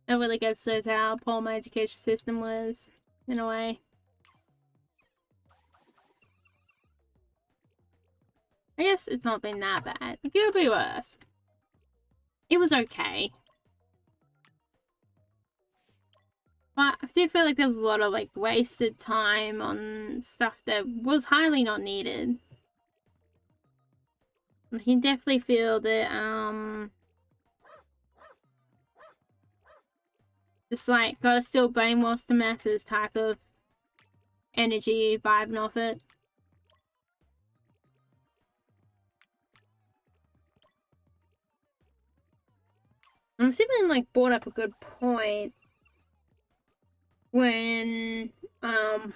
It really goes to how poor my education system was, in a way. I guess it's not been that bad. It could be worse. It was okay. But I do feel like there was a lot of like wasted time on stuff that was highly not needed. I can definitely feel the just like gotta still brainwash the masses type of energy vibing off it. Stephen like brought up a good point when I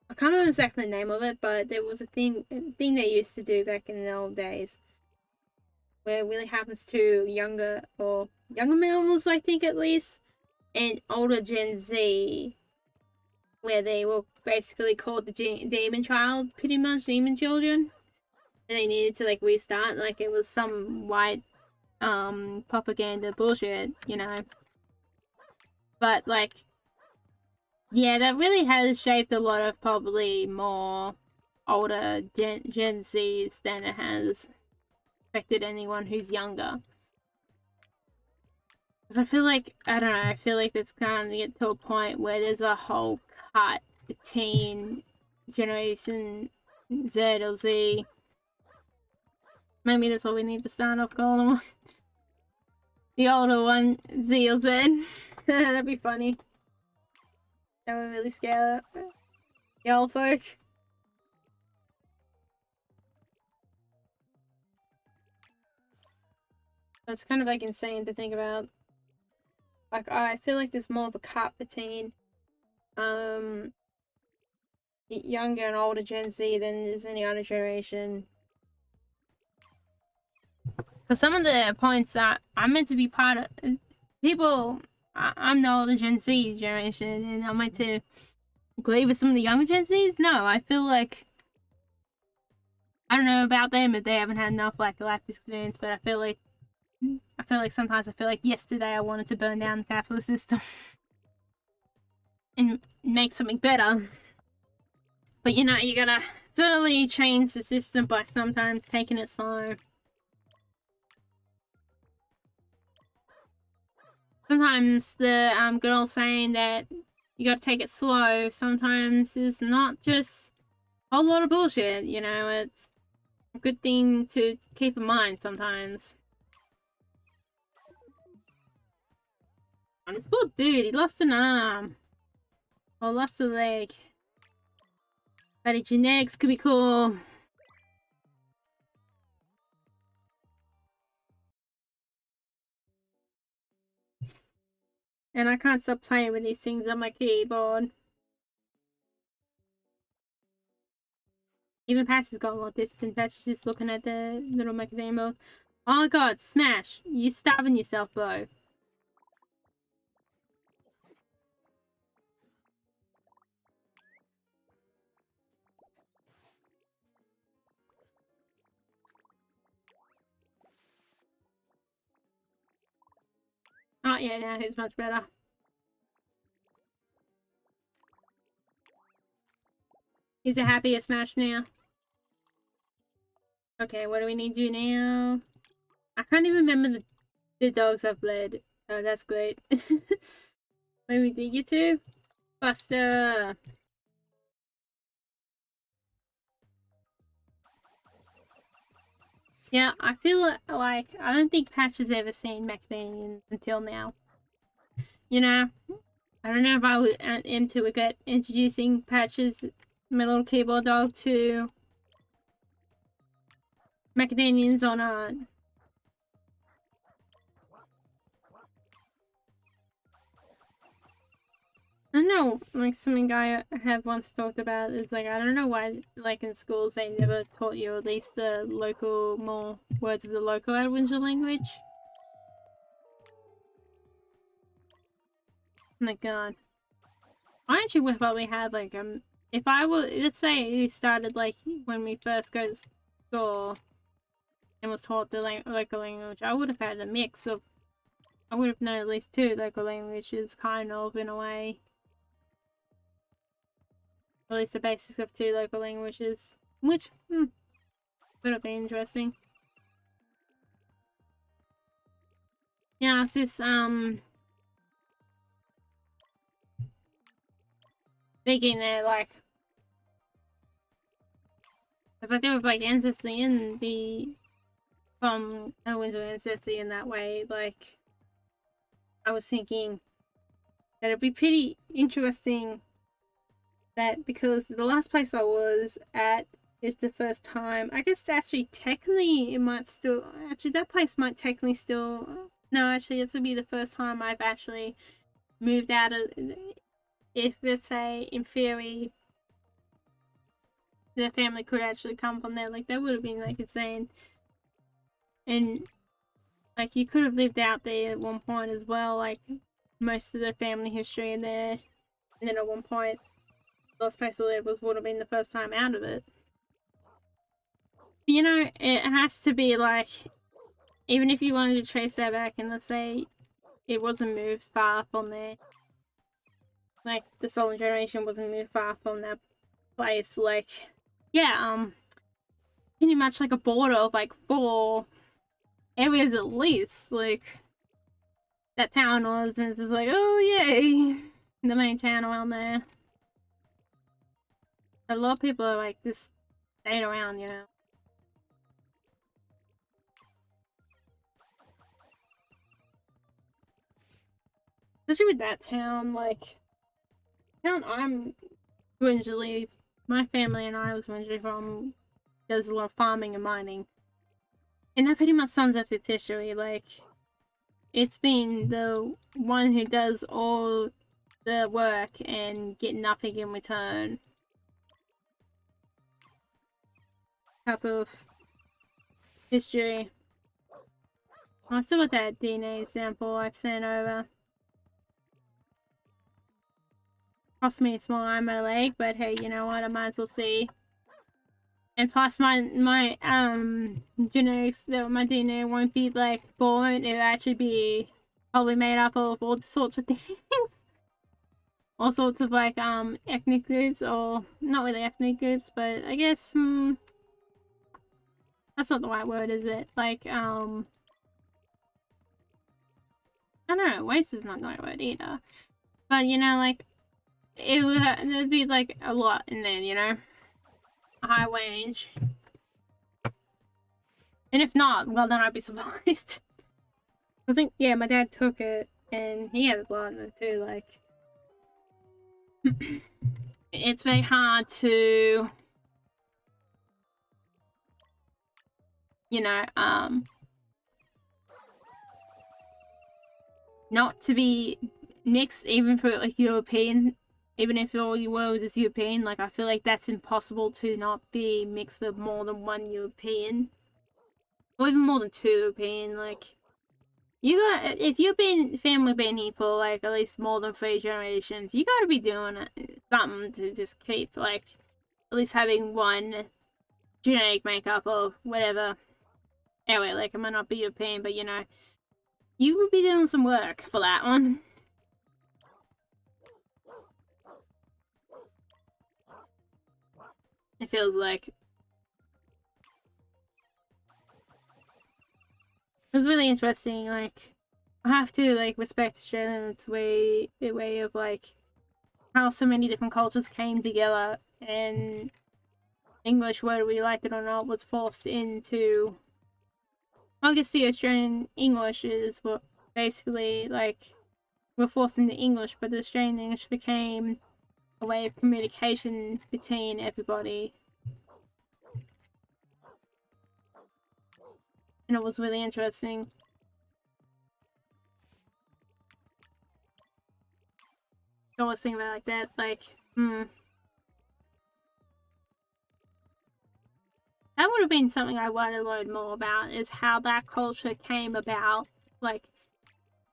can't remember exactly the name of it, but there was a thing they used to do back in the old days where it really happens to younger millennials, I think, at least, and older Gen Z, where they were basically called the demon child, pretty much demon children, and they needed to like restart, like it was some white propaganda bullshit, but like, yeah, that really has shaped a lot of probably more older Gen Zs than it has affected anyone who's younger. Because I feel like, I don't know, I feel like it's kind of get to a point where there's a whole cut between Generation Z or Z. Maybe that's what we need to start off calling them. The older one, Z or Z. That'd be funny. That would really scare the old folk. That's kind of like insane to think about. Like, I feel like there's more of a cut between younger and older Gen Z than there's any other generation. For some of the points that I'm meant to be part of, people, I'm the older Gen Z generation, and I'm meant to agree with some of the younger Gen Zs. No, I feel like, I don't know about them if they haven't had enough like life experience, but I feel like sometimes I feel like yesterday I wanted to burn down the capitalist system and make something better. But you gotta certainly change the system by sometimes taking it slow. Sometimes the good old saying that you gotta take it slow sometimes is not just a whole lot of bullshit, it's a good thing to keep in mind sometimes. And this poor dude, he lost an arm. Or lost a leg. But his genetics could be cool. And I can't stop playing with these things on my keyboard. Even Patch has got a lot this, and Patch is just looking at the little macadamia. Oh god, Smash! You're starving yourself, bro. yeah, now he's much better. He's a happy as smash now. Okay, what do we need to do now? I can't even remember the dogs I've led. Oh, that's great. Where do we dig you to? Buster! Yeah, I feel like I don't think Patch has ever seen macadamians until now. You know, I don't know if I would into get introducing Patch's my little keyboard dog to macadamians or not. I don't know, like something I have once talked about is like, I don't know why, like in schools, they never taught you at least the local, more words of the local Aboriginal language. Oh my god. I actually would probably have like, if I were, let's say you started like when we first go to school and was taught the local language, I would have had a mix of, I would have known at least 2 local languages, kind of, in a way. At least the basics of 2 local languages, which would have been interesting. Yeah, it's just thinking that like, because I do have like ancestry in the from Windsor ancestry in that way. Like, I was thinking that it'd be pretty interesting that because the last place I was at is the first time. I guess actually technically it might still actually that place might technically still no actually this would be the first time I've actually moved out of, if let's say in theory the family could actually come from there, like that would have been like insane. And like you could have lived out there at one point as well, like most of the family history in there, and then at one point the last place I lived would have been the first time out of it. You know, it has to be like, even if you wanted to trace that back and let's say it wasn't moved far from there, like the Stolen Generation wasn't moved far from that place, like yeah, pretty much like a border of like 4 areas at least, like that town was, and it's just like, oh yay, the main town around there. A lot of people are like just stayed around, you know. Especially with that town, like town I'm originally, my family and I was originally from, does a lot of farming and mining. And that pretty much sums up its history, like it's been the one who does all the work and get nothing in return type of history. I still got that DNA sample I've sent over. Cost me a small arm and a leg, but hey, you know what? I might as well see. And plus, my genetics, my DNA won't be like born. It'll actually be probably made up of all sorts of things, all sorts of like ethnic groups, or not really ethnic groups, but I guess that's not the right word, is it? Like I don't know, waste is not the right word either. But you know, like there'd be like a lot in there, you know, a high range. And if not, well then I'd be surprised. I think yeah, my dad took it and he had a lot in it too. Like it's very hard to, you know, not to be mixed, even for like European, even if all your world is European. Like I feel like that's impossible to not be mixed with more than 1 European, or even more than 2 European. Like you got, if you've been family been here for like at least more than 3 generations, you gotta be doing something to just keep like at least having one genetic makeup of whatever. Anyway, like it might not be European, but you know, You would be doing some work for that one. It feels like. It was really interesting, like, I have to, like, respect Australians' way of, like, how so many different cultures came together, and English, whether we liked it or not, was forced into. I guess the Australian English is what basically, like, we're forced into English, but the Australian English became a way of communication between everybody. And it was really interesting. I always think about it like that, like, that would have been something I wanted to learn more about, is how that culture came about. Like,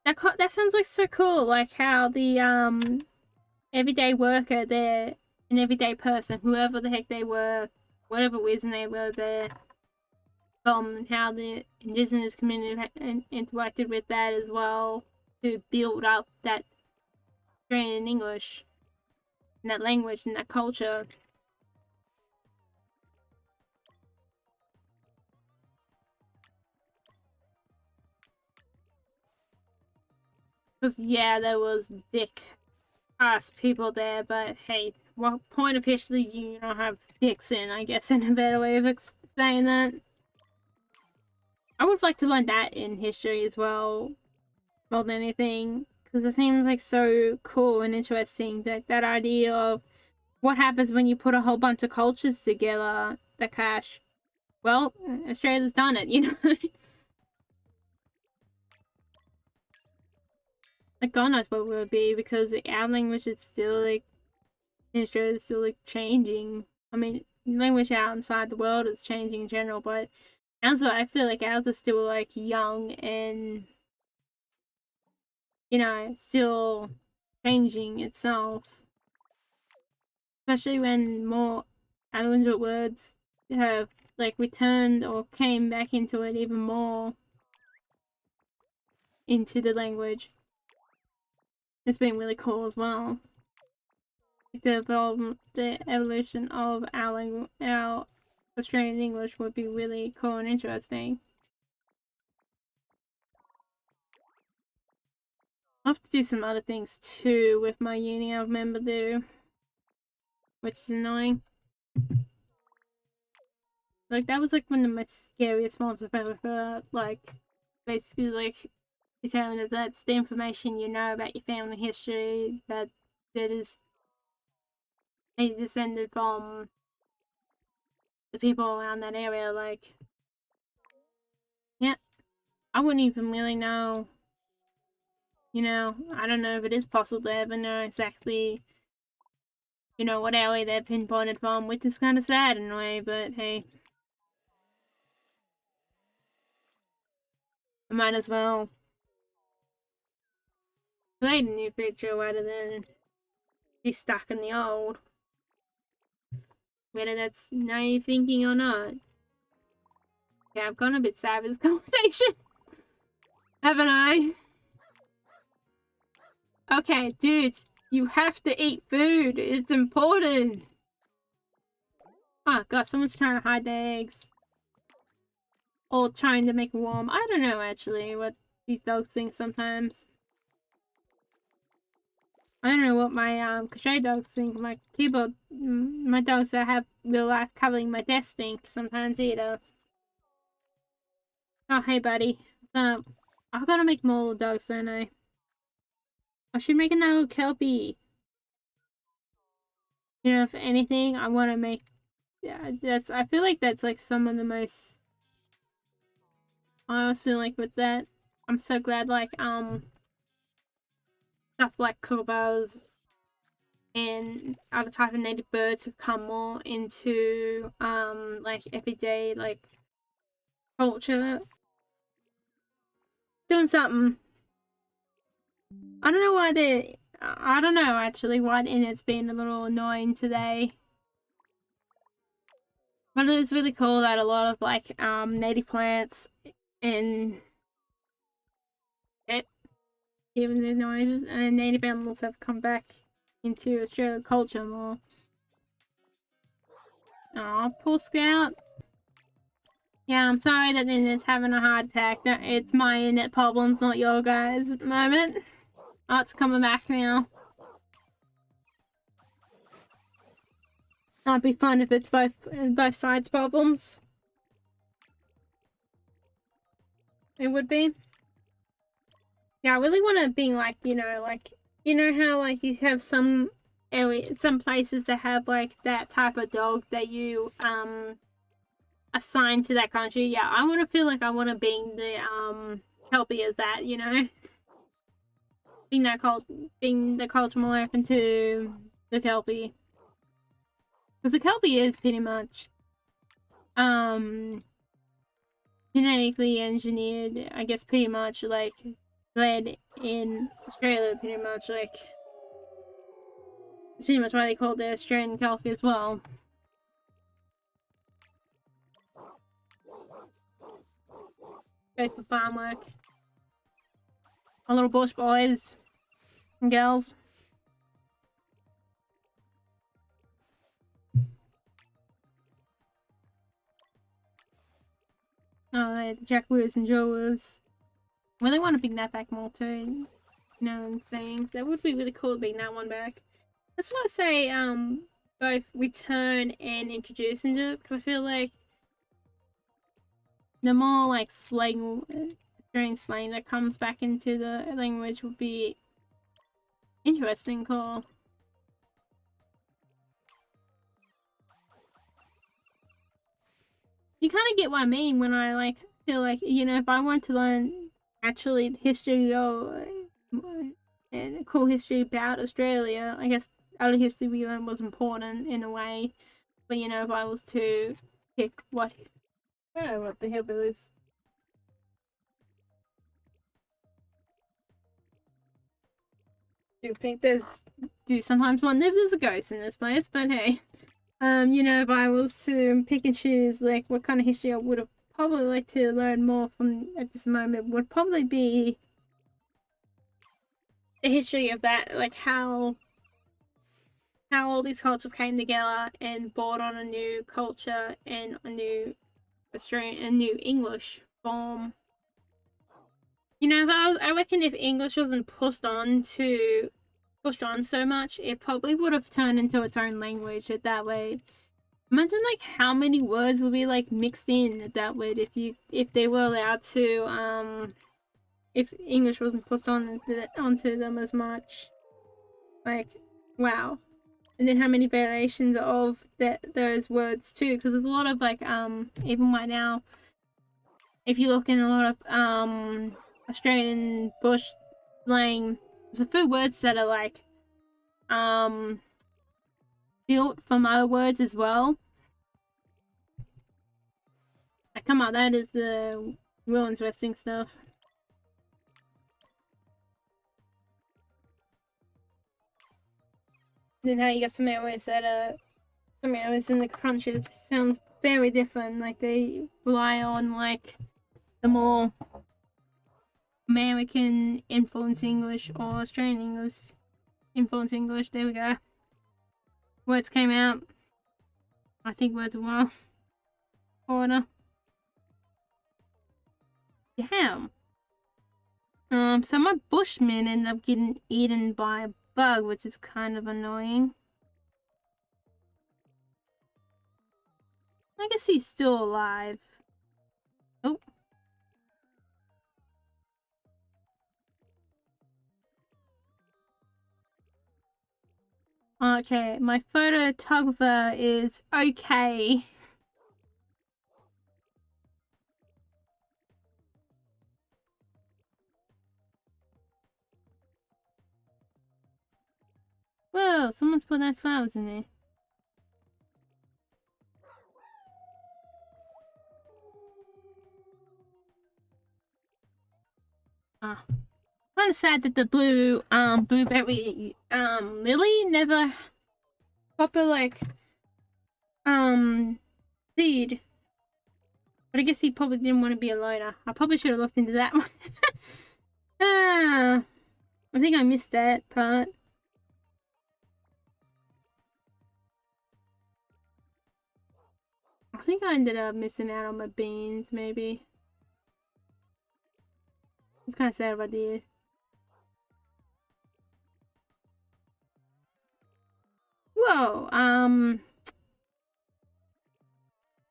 that sounds like so cool, like how the everyday worker there, an everyday person, whoever the heck they were, whatever reason they were there, how the indigenous community interacted with that as well to build up that Australian English and that language and that culture. Because, yeah, there was dick ass people there, but hey, what point of history do you not have dicks in, I guess, in a better way of saying that? I would like to learn that in history as well, more than anything, because it seems like so cool and interesting, that idea of what happens when you put a whole bunch of cultures together that clash. Well, Australia's done it, you know? Like, God knows what it would be, because our language is still, like, in Australia is still, like, changing. I mean, language outside the world is changing in general, but ours, I feel like ours is still, like, young and, you know, still changing itself. Especially when more Aboriginal words have, like, returned or came back into it even more into the language. It's been really cool as well. The evolution of our Australian English would be really cool and interesting. I'll have to do some other things too with my uni, I remember do, which is annoying. Like, that was like one of my scariest moments I've ever heard. Like, basically, like, determined that that's the information you know about your family history, that is descended from the people around that area. Like, yeah, I wouldn't even really know. You know, I don't know if it is possible to ever know exactly, you know, what area they're pinpointed from, which is kind of sad in a way, but hey. I might as well play the new feature rather than be stuck in the old. Whether that's naive thinking or not. Yeah, I've gone a bit sad with this conversation. Haven't I? Okay, dudes, you have to eat food. It's important. Oh god, someone's trying to hide their eggs. Or trying to make it warm. I don't know, actually, what these dogs think sometimes. I don't know what my crochet dogs think. My keyboard, my dogs that have real life covering my desk think sometimes either. Oh, hey, buddy. What's up? I've got to make more little dogs, don't I? I should make another little kelpie. You know, if anything, I want to make. Yeah, I feel like that's like some of the most. I always feel like with that, I'm so glad, like, stuff like kookaburras and other type of native birds have come more into, like, everyday, like, culture. Doing something. I don't know why I don't know, actually, why the internet's been a little annoying today. But it's really cool that a lot of, like, native plants and it. Given the noises, and native animals have come back into Australian culture more. Oh, poor Scout. Yeah, I'm sorry that the internet's having a heart attack. It's my internet problems, not your guys at the moment. Oh, it's coming back now. That'd be fun if it's both sides problems. It would be. Yeah, I really want to be like, you know how like you have some places that have like that type of dog that you assign to that country. Yeah, I want to feel like I want to be the Kelpie as that, you know, being the culture more open to the Kelpie, because the Kelpie is pretty much genetically engineered, I guess, pretty much like bred in Australia, pretty much like it's pretty much why they call it the Australian Kelpie as well. Good for farm work. Our little bush boys and girls. Oh, the Jackaroos and Jawas. Really want to bring that back more too. You know, and things. That would be really cool to bring that one back. That's why I say, both return and introduce into it, because I feel like the more like slang, Australian slang that comes back into the language would be interesting, cool. You kind of get what I mean when I like feel like, you know, if I want to learn actually history or and cool history about Australia, I guess other history we learned was important in a way. But you know, if I was to pick what I don't know what the hillbillies. Do sometimes one lives as a ghost in this place, but hey. You know, if I was to pick and choose like what kind of history I would have probably liked to learn more from at this moment would probably be the history of that, like how all these cultures came together and brought on a new culture and a new Australian and new English form. You know, I reckon if English wasn't pushed on so much, it probably would have turned into its own language at that way. Imagine like how many words would be like mixed in at that way if they were allowed to if English wasn't pushed onto them as much. Like, wow. And then how many variations of those words too, because there's a lot of like even right now, if you look in a lot of Australian bush slang, there's a few words that are like built from other words as well. Like, come on, that is the real interesting stuff. Then how you get some areas that some areas in the country sounds very different. Like they rely on like the more American influence English or Australian English influence English. There we go. Words came out. I think words a while. Order. Damn. So my bushman ended up getting eaten by a bug, which is kind of annoying. I guess he's still alive. Oh. Okay, my photographer is okay. Whoa, someone's put nice flowers in there. Ah. Kind of sad that the blueberry lily never proper like seed. But I guess he probably didn't want to be a loner. I probably should have looked into that one. Ah, I think I missed that part. I think I ended up missing out on my beans, maybe. It's kind of sad if I did. Whoa,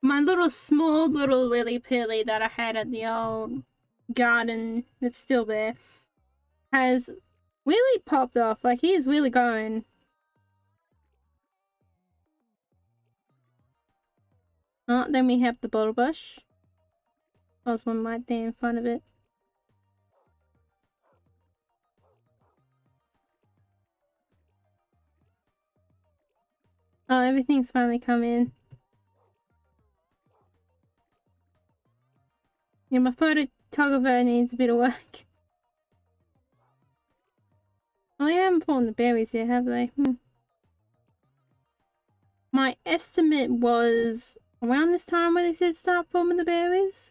my small little lily pilly that I had at the old garden that's still there has really popped off. Like, he is really going. Oh, then we have the bottle bush. There was one right there in front of it. Oh, everything's finally come in. Yeah, my photographer needs a bit of work. Oh, they haven't fallen the berries yet, have they? My estimate was around this time when they said start forming the berries.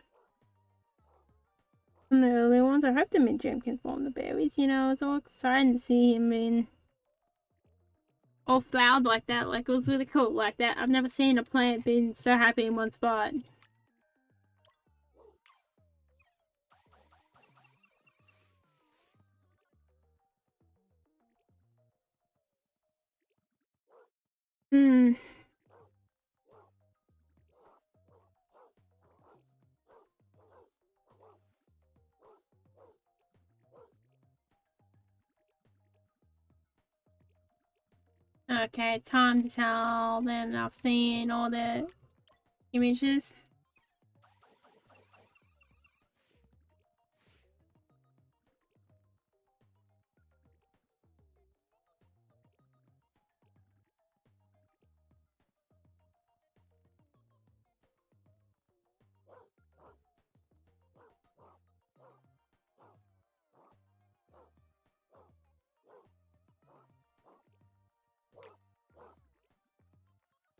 From the early ones, I hope the mid-gem can form the berries. You know, it's all exciting to see him being all flowered like that. Like, it was really cool like that. I've never seen a plant being so happy in one spot. Okay, time to tell them I've seen all the images.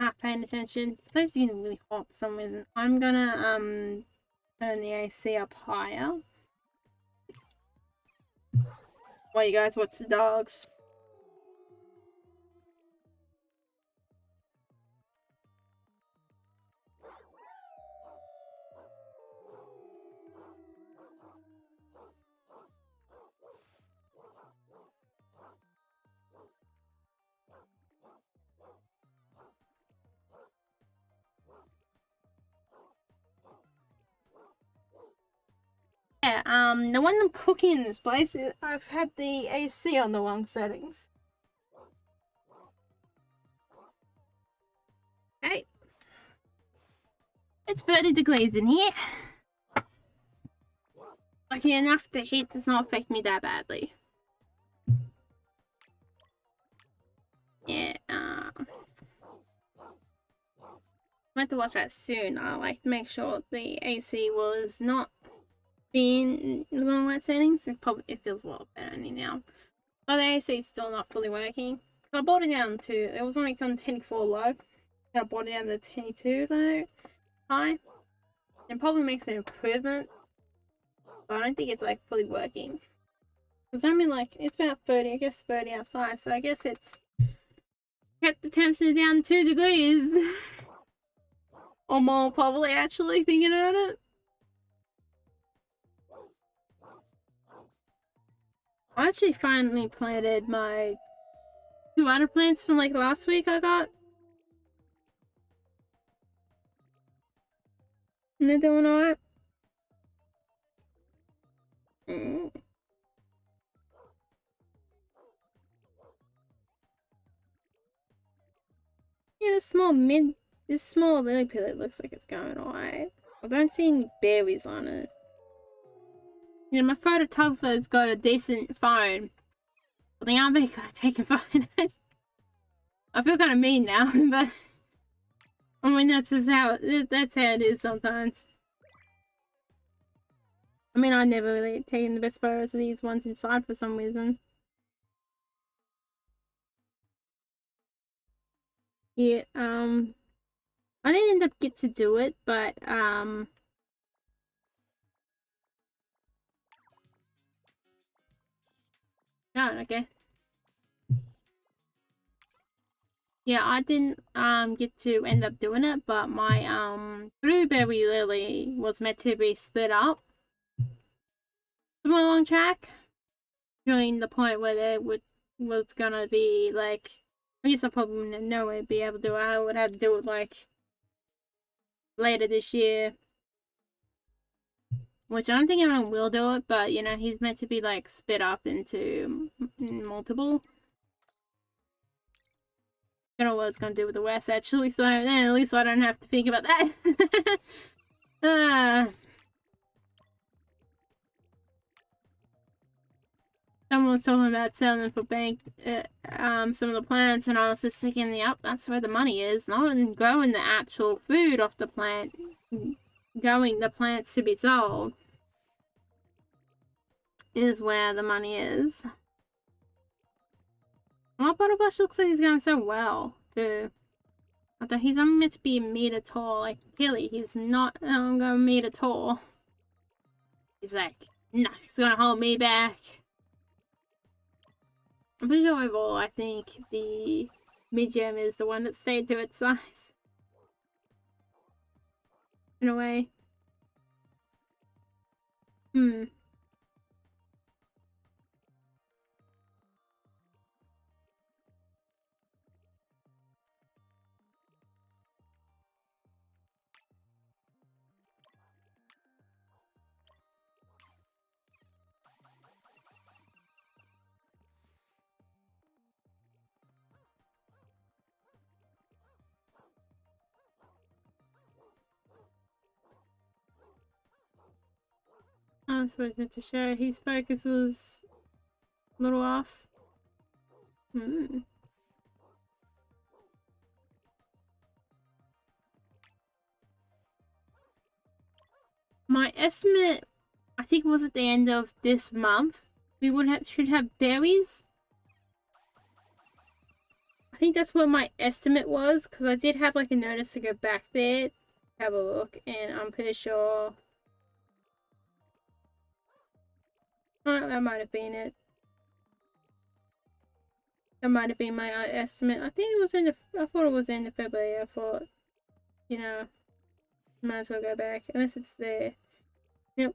Not paying attention. This place is getting really hot for some reason. I'm gonna turn the AC up higher. While you guys watch the dogs. Yeah, the one I'm cooking in this place, I've had the AC on the wrong settings. Hey. It's 30 degrees in here. Lucky enough, the heat does not affect me that badly. Yeah, I have to watch that soon. I like to make sure the AC was not being on the right settings. It feels well better now. But the AC is still not fully working. I brought it down to, it was only on 24 low. And I brought it down to 22 low high. It probably makes an improvement. But I don't think it's like fully working. Because I mean, like, it's about 30, I guess 30 outside. So I guess it's kept the temperature down 2 degrees. Or more, probably, actually, thinking about it. I actually finally planted my 2 other plants from like last week I got. And they're doing alright. Yeah, this small lily pillar looks like it's going alright. I don't see any berries on it. You know, my photographer's got a decent phone. I think I'm very good at taking photos. I feel kind of mean now, but I mean that's how it is sometimes. I mean, I never really taken the best photos of these ones inside for some reason. Yeah, I didn't end up get to do it, but No, okay. Yeah, I didn't get to end up doing it, but my blueberry lily was meant to be split up somewhere along track during the point where there was gonna be like, I guess I probably wouldn't know I'd be able to do it. I would have to do it like later this year, which I don't think anyone will do it, but you know, he's meant to be like split up into multiple. Don't know what I was gonna do with the West actually, so at least I don't have to think about that. Someone was talking about selling for bank some of the plants, and I was just thinking, yep, that's where the money is, not in growing the actual food off the plant, growing the plants to be sold is where the money is. My Wobbledogs looks like he's going so well, too. Although he's only meant to be a meter tall, like Tilly, he's not going a meter tall. He's like, no, he's gonna hold me back. I'm pretty sure overall, I think the mid-gem is the one that stayed to its size. In a way. I was supposed to show his focus was a little off. My estimate, I think, was at the end of this month. We should have berries. I think that's what my estimate was, because I did have like a notice to go back there, have a look, and I'm pretty sure. Oh, that might have been it. That might have been my estimate. I think it was I thought it was in the February. I thought, you know, might as well go back, unless it's there. Yep.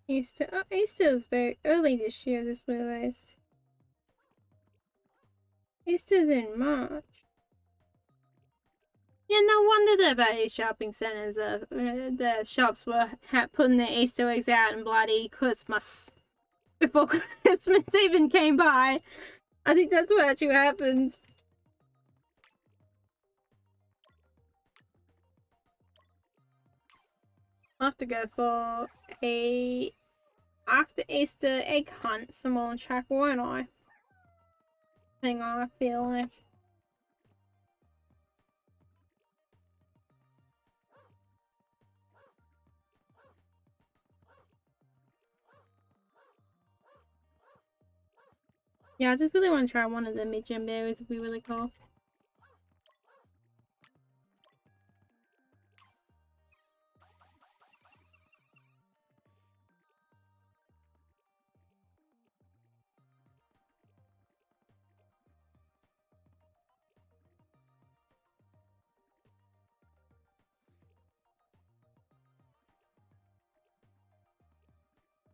Easter. Oh, Easter is very early this year, I just realized. Easter's in March. Yeah, no wonder that about these shopping centres, the shops were putting their Easter eggs out in bloody Christmas. Before Christmas even came by. I think that's what actually happened. I'll have to go for a after Easter egg hunt somewhere on track, won't I? Hang on, I feel like. Yeah, I just really want to try one of the mid-gem berries. Would be really cool.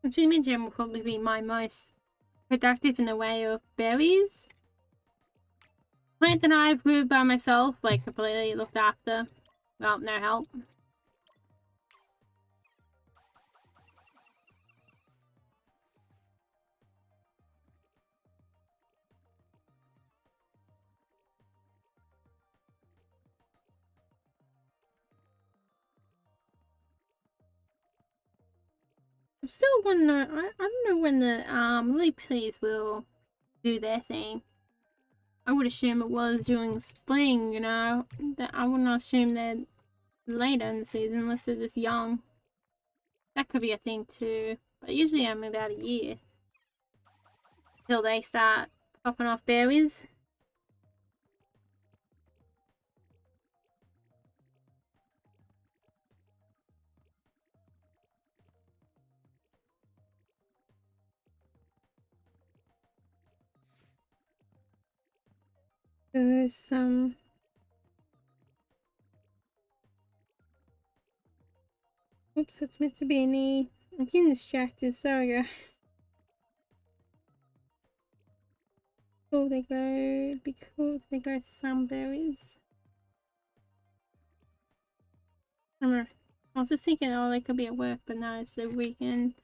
Actually, mid-gem will probably be my most productive in the way of berries. Plant that I've grew by myself, like completely looked after. Well, no help. I still want to know, I don't know when the lily please will do their thing. I would assume it was during spring, you know. That I would not assume they're later in the season unless they're just young. That could be a thing too. But usually I'm about a year till they start Popping off berries. There's some... Oops, it's meant to be an E. I'm getting distracted, sorry guys. Cool, they grow. Be cool, they grow some berries. I was just thinking, oh, they could be at work, but no, it's the weekend.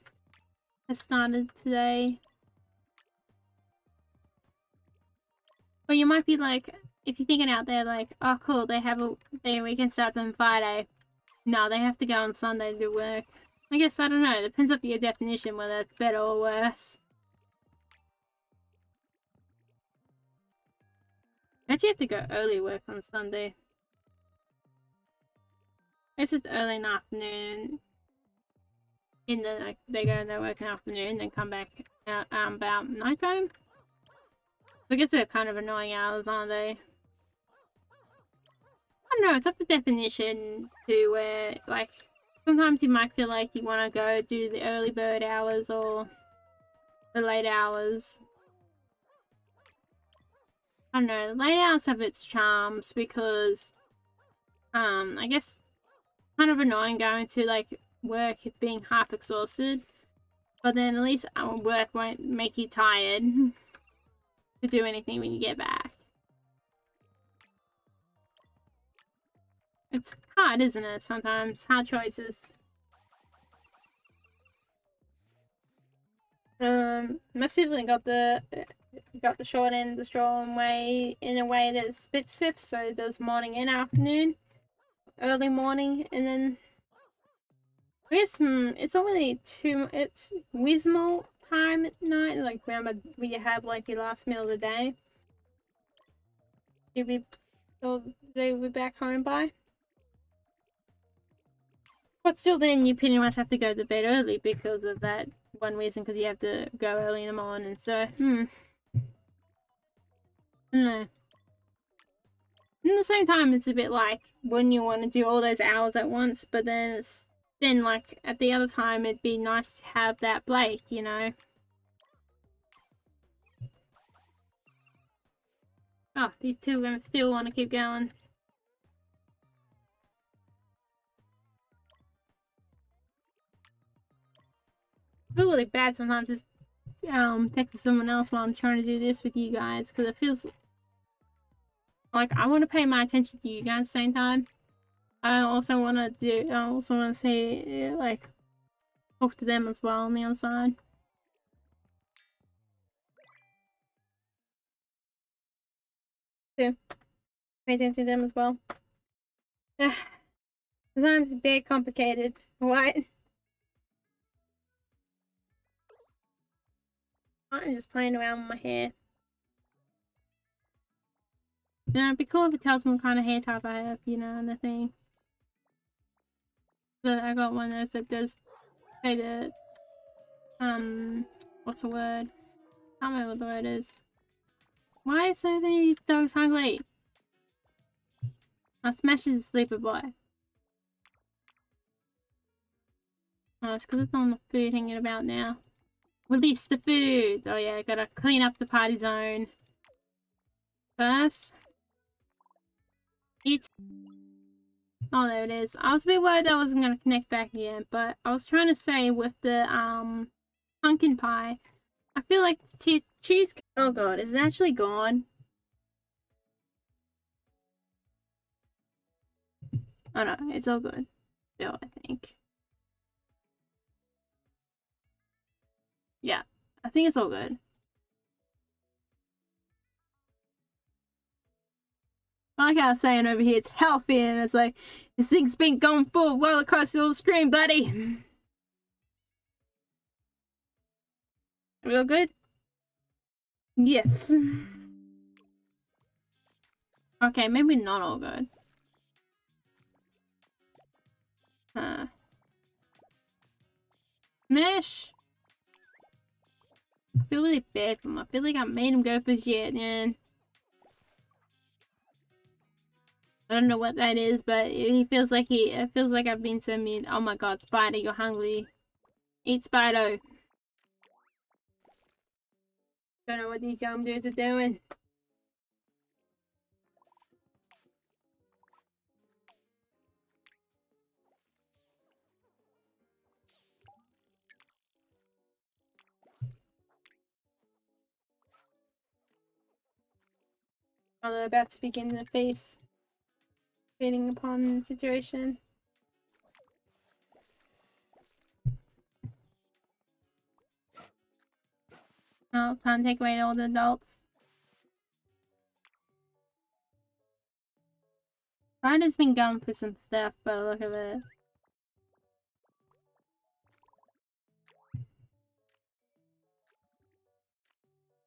Has started today. Well, you might be like, if you're thinking out there, like, oh, cool, their weekend starts on Friday. No, they have to go on Sunday to do work. I guess, I don't know, it depends on your definition, whether it's better or worse. Actually, you have to go early work on Sunday. It's just early in the afternoon. In the, like, they go and they work in the afternoon, then come back out, about nighttime. I guess they're kind of annoying hours, aren't they? I don't know, it's up to definition to where, like, sometimes you might feel like you want to go do the early bird hours or the late hours. I don't know, the late hours have its charms because, I guess, kind of annoying going to, like, work being half exhausted, but then at least work won't make you tired to do anything when you get back. It's hard, isn't it? Sometimes hard choices. My sibling got the short end of the straw in a way that's split shift, so it does morning and afternoon, early morning, and then I guess it's not really it's Wismal time at night, like remember when you have like your last meal of the day. They'll be back home by. But still, then you pretty much have to go to bed early because of that one reason, because you have to go early in the morning. So, I don't know. At the same time, it's a bit like when you want to do all those hours at once, but then like at the other time, it'd be nice to have that break, you know. Oh, these two are gonna still want to keep going. I feel really bad sometimes just texting someone else while I'm trying to do this with you guys, because it feels like I want to pay my attention to you guys at the same time. I also want to say, like, talk to them as well on the other side. Yeah, pay attention to them as well. Sometimes it's very complicated. What? I'm just playing around with my hair. Yeah, it'd be cool if it tells me what kind of hair type I have, you know, and the thing. But I got one of those that does say that, what's the word? I can't remember what the word is. Why are so many of these dogs hungry? I smashed the sleeper boy. Oh, it's because it's on the food hanging about now. Release the food! Oh yeah, I gotta clean up the party zone. First. Oh, there it is. I was a bit worried that wasn't gonna connect back again, but I was trying to say with the, pumpkin pie, I feel like the cheese... Oh god, is it actually gone? Oh no, it's all good. Still, I think. Yeah, I think it's all good. Like I was saying over here, it's healthy, and it's like, this thing's been going full roller coaster all the stream, buddy. Real good? Yes. Okay, maybe not all good. Mesh. feel really bad for him. I feel like I made him go for shit, and I don't know what that is, but it feels like I've been so mean. Oh my god, Spider, you're hungry. Eat Spider. Don't know what these young dudes are doing. Oh, they're about to begin the feast. Feeding upon the situation. Oh, time to take away all the adults. Ryder's been going for some stuff by the look of it.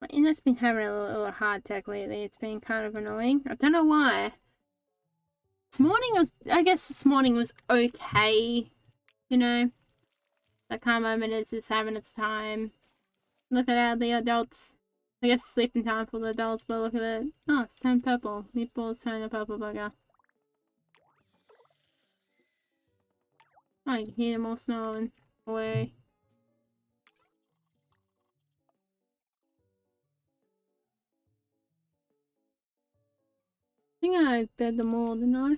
My internet's been having a little hard tech lately. It's been kind of annoying. I don't know why. I guess this morning was okay. You know? That kind of moment is just having its time. Look at that, the adults. I guess sleeping time for the adults, but look at it. Oh, it's turned purple. Meatball's turned a purple bugger. Oh, you can hear them all snarling away. I think I fed them all, didn't I?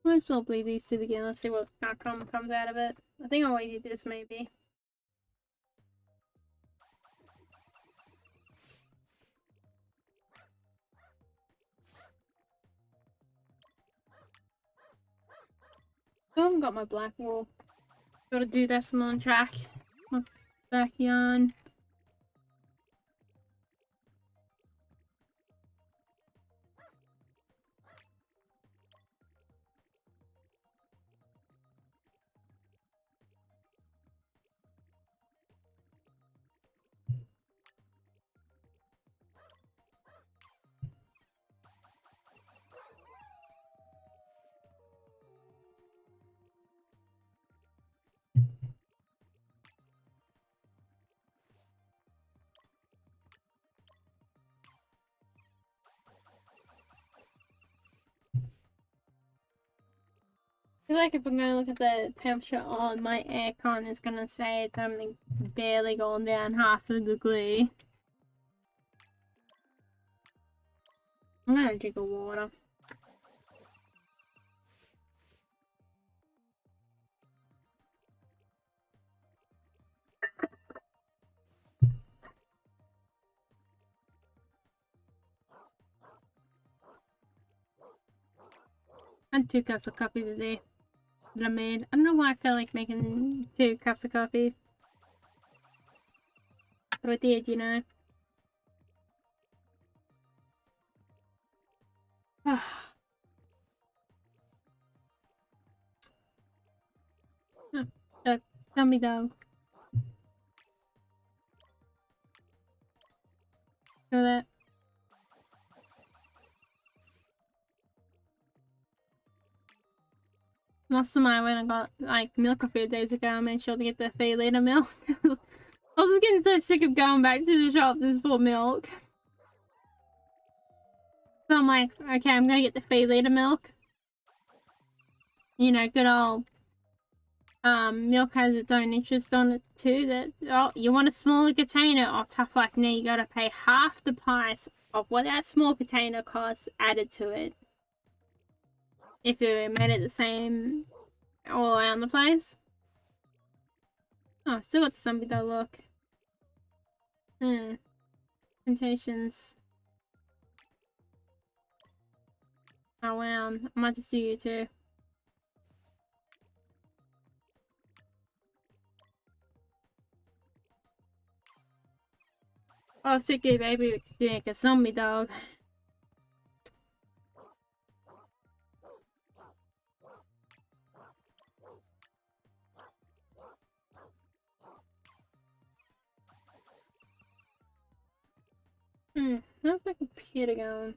Might as well bleed these two again. Let's see what outcome comes out of it. I think I already did this, maybe. I haven't got my black wool. Gotta do that some on track. My black yarn. I feel like if I'm gonna look at the temperature on my aircon, it's gonna say it's only barely gone down half a degree. I'm gonna drink the water. And 2 cups of coffee today that I made. I don't know why I felt like making 2 cups of coffee. But I did, you know. Tell me though. Feel that? Last time I went and got like milk a few days ago, I made sure to get the 3 litre milk. I was getting so sick of going back to the shop to for milk. So I'm like, okay, I'm gonna get the 3 litre milk. You know, good old milk has its own interest on it too. That, oh, you want a smaller container? Oh, tough luck. Now you gotta pay half the price of what that small container costs added to it. If you made it the same all around the place. Oh, still got the zombie though, look. Temptations. Oh wow, I might just do you too. Oh, sicky baby, doing a zombie dog. How's my computer going?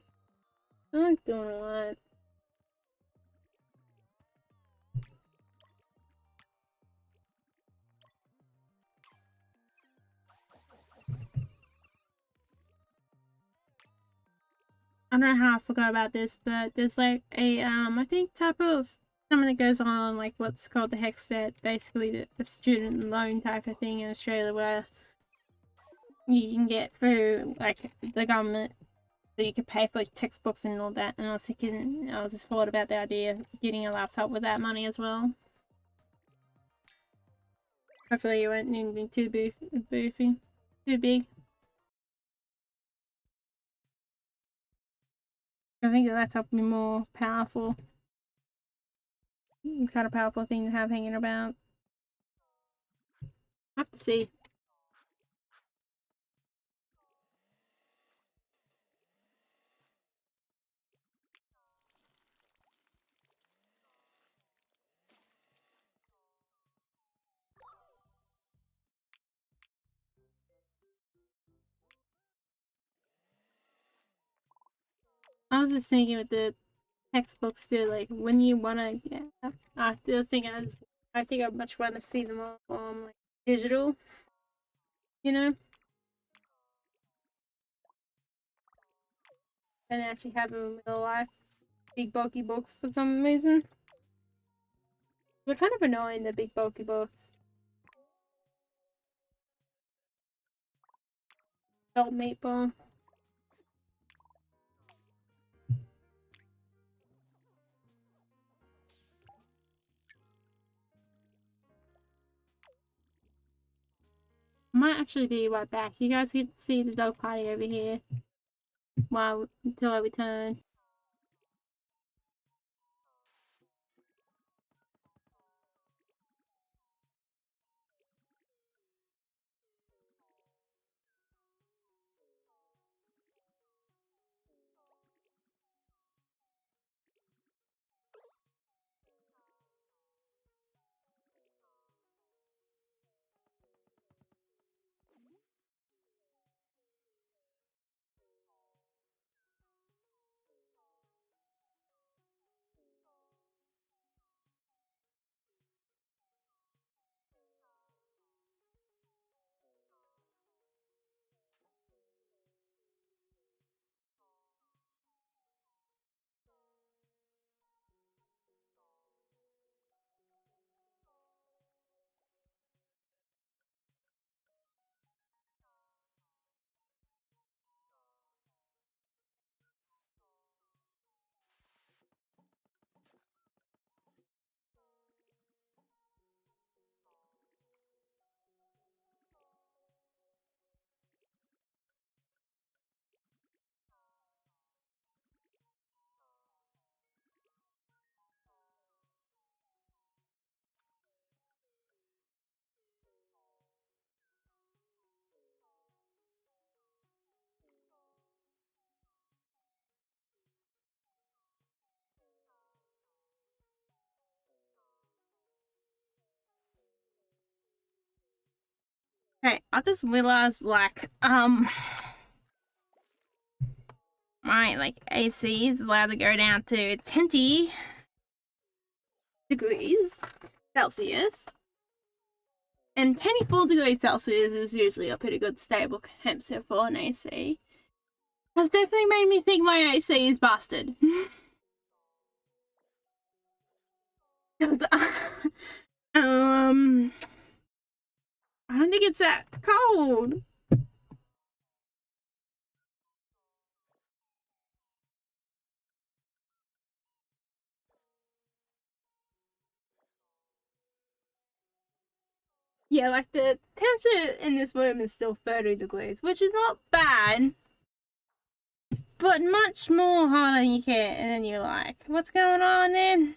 I'm not doing a lot. I don't know how I forgot about this, but there's like a I think type of something that goes on, like what's called the HEX debt, basically the student loan type of thing in Australia, where you can get through like the government, so you could pay for like, textbooks and all that. And I was thinking, I was just thought about the idea of getting a laptop with that money as well. Hopefully you won't need anything too big. I think the laptop would be more powerful. Kind of powerful thing to have hanging about. I have to see. I was just thinking with the textbooks too, like when you wanna, yeah. I was thinking, I think I much want to see them all like digital, you know, and actually have them in real life. Big bulky books for some reason. They're kind of annoying, the big bulky books. Salt maple. I might actually be right back. You guys get to see the dog party over here until I return. Hey, I just realized, like, my, like, AC is allowed to go down to 20 degrees Celsius. And 24 degrees Celsius is usually a pretty good stable temperature for an AC. Has definitely made me think my AC is busted. Because, I don't think it's that cold. Yeah, like the temperature in this room is still 30 degrees, which is not bad, but much more hotter you get, and then you're like, what's going on then?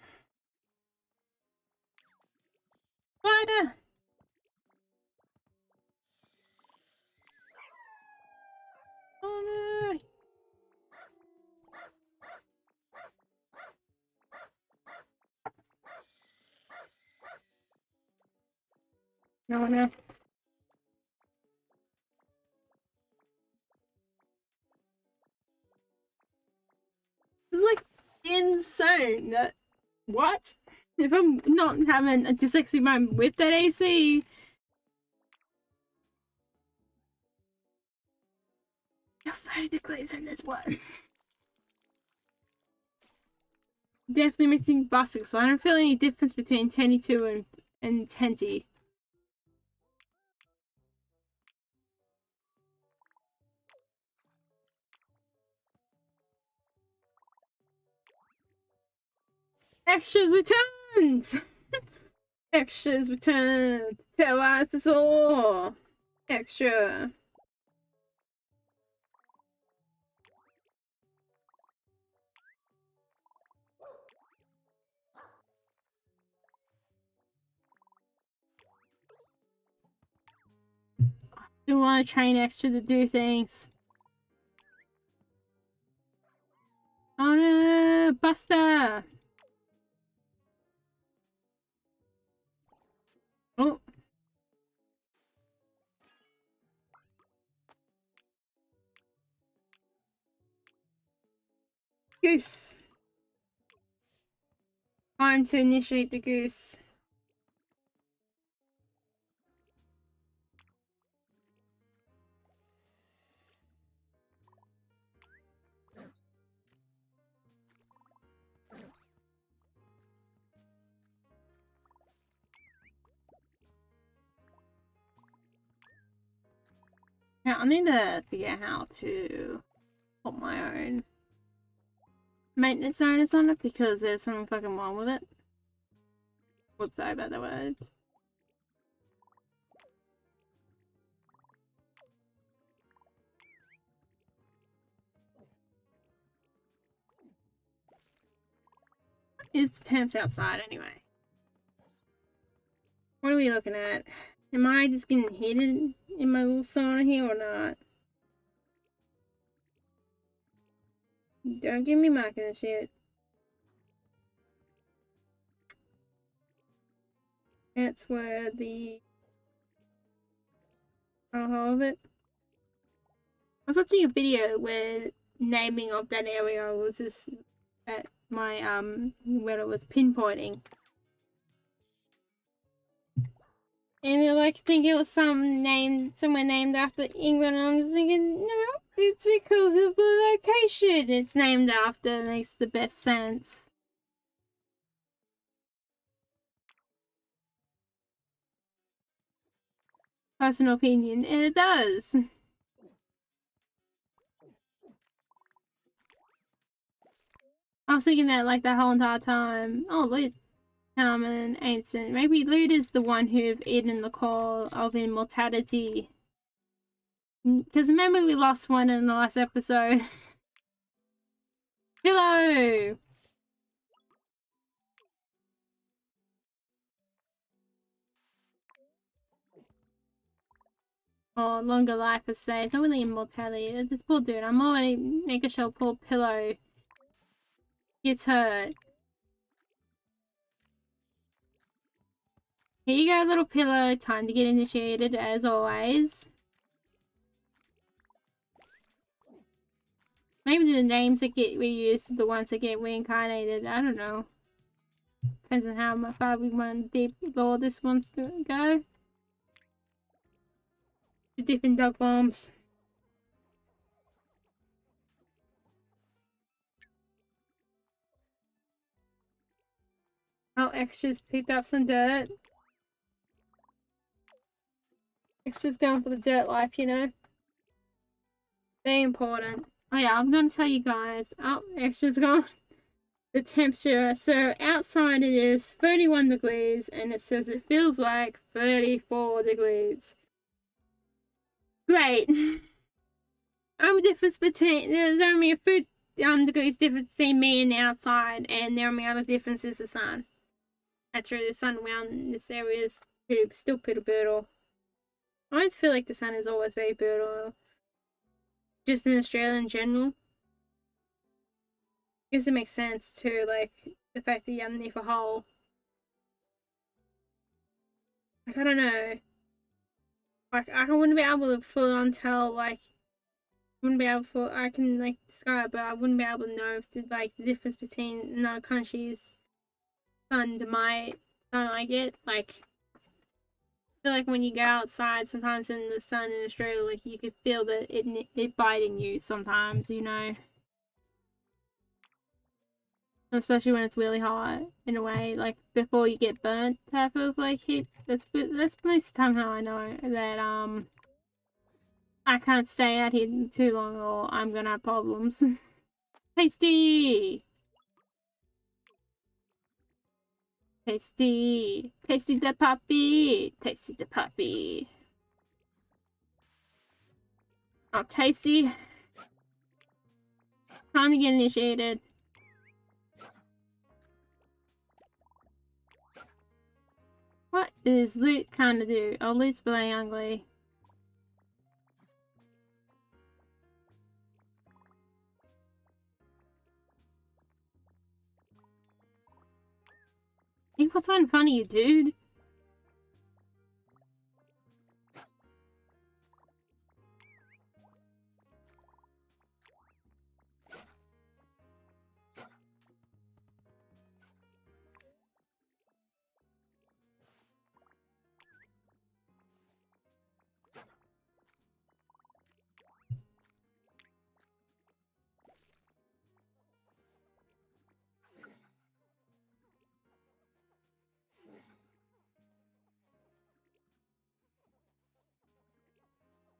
Spider! Oh no. No. It's like insane that, what? If I'm not having a dyslexic moment with that AC, 30 degrees in this one. definitely mixing busting, so I don't feel any difference between 10-2 and 10. Extras returned! Extras returned! Tell us this all! Extra! We want to train extra to do things. Oh no! Buster! Oh! Goose! Time to initiate the goose. Yeah, I need to figure out how to put my own maintenance notice on it because there's something fucking wrong with it. What's that about the word? It's the temps outside anyway. What are we looking at? Am I just getting heated in my little sauna here or not? Don't give me marking and shit. That's where the whole of it. I was watching a video where naming of that area was just at my where it was pinpointing. And I like think it was somewhere named after England. And I'm thinking, no, it's because of the location it's named after. It makes the best sense. Personal opinion, and it does. I was thinking that like the whole entire time. Oh, loot, common, ancient. Maybe loot is the one who've eaten the call of immortality. Because remember we lost one in the last episode. Hello! Oh, longer life is safe. It's not really immortality. This poor dude. I'm already making sure poor Pillow gets hurt. Here you go, little Pillow. Time to get initiated, as always. Maybe the names that get reused are the ones that get reincarnated. I don't know. Depends on how far we want deep lore this wants to go. The different dog bombs. Oh, extras picked up some dirt. Extras going for the dirt life, you know. Very important. Oh yeah, I'm gonna tell you guys. Oh, extras gone. The temperature. So outside it is 31 degrees and it says it feels like 34 degrees. Great. Only difference between there's only a few degrees difference between me and the outside, and the only other difference is the sun. Actually, the sun around this area is still pretty brutal. I always feel like the sun is always very brutal. Just in Australia in general. I guess it makes sense too, like the fact that you're underneath a hole. Like, I don't know. Like, I wouldn't be able to full on tell, like, wouldn't be able to, I can, like, describe, but I wouldn't be able to know if the, like, the difference between another country's sun to my sun I get. Like, I feel like when you go outside, sometimes in the sun in Australia, like, you could feel that it biting you sometimes, you know? especially when it's really hot, in a way, like before you get burnt type of like heat. That's most of the time how I know that I can't stay out here too long or I'm gonna have problems. Tasty! Tasty! Tasty the puppy! Tasty the puppy! Oh, Tasty! Trying to get initiated. What is Loot kind of do? Oh, Loot's really ugly. He puts on in front of you, dude.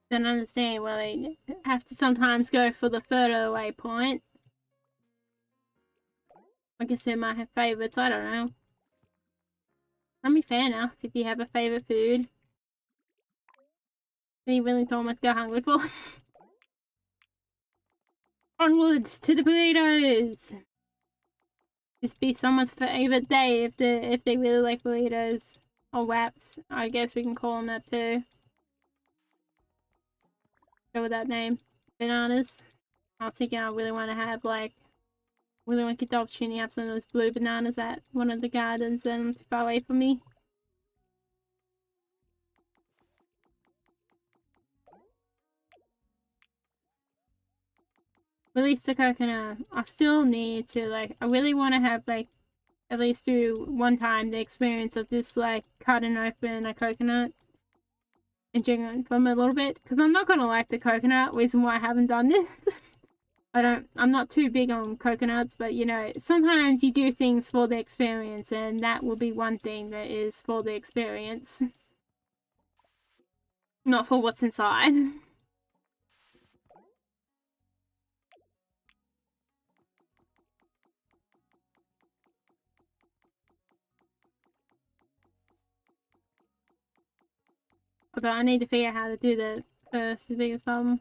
Don't understand why they have to sometimes go for the further away point. I guess they might have favourites, I don't know. That'd be fair enough if you have a favourite food that you're willing to almost go hungry for. Onwards to the burritos! This be someone's favourite day if they really like burritos. Or wraps, I guess we can call them that too. Go with that name. Bananas. I was thinking I really want to have like, really want to get the opportunity to have some of those blue bananas at one of the gardens and too far away from me. Release the coconut. I still need to like, I really want to have like, at least do one time the experience of just like cutting open a coconut and drinking from it a little bit, because I'm not gonna like the coconut. Reason why I haven't done this. I'm not too big on coconuts, but you know, sometimes you do things for the experience, and that will be one thing that is for the experience. Not for what's inside. Although I need to figure out how to do that first, the biggest problem.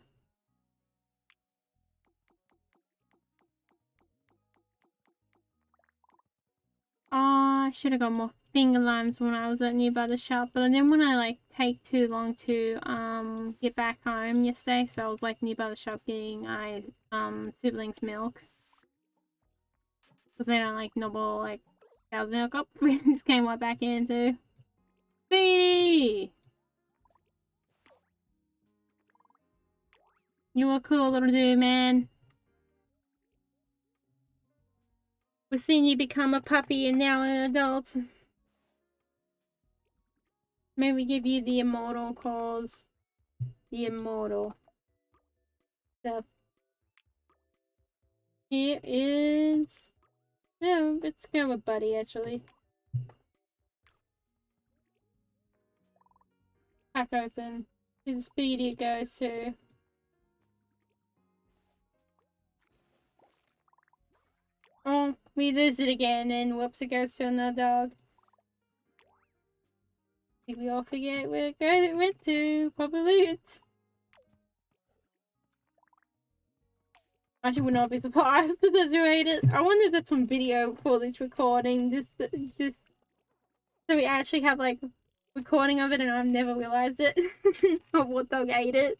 Oh, I should have got more finger limes when I was at nearby the shop, but I didn't want to like take too long to get back home yesterday, so I was like nearby the shop getting my siblings milk, because they don't like normal like cow's milk. Oh, just came right back in too. Beanie! You a cool little dude, man. We've seen you become a puppy and now an adult. Maybe give you the immortal cause. The immortal stuff. Here is... No, let's go with Buddy, actually. Pack open. See the speed it goes to. Oh, we lose it again, and whoops, it goes to another dog. Did we all forget where it went to? Probably loot. I would not be surprised that that's rated. I wonder if that's on video footage recording. Just so we actually have like recording of it, and I've never realized it of what dog ate it.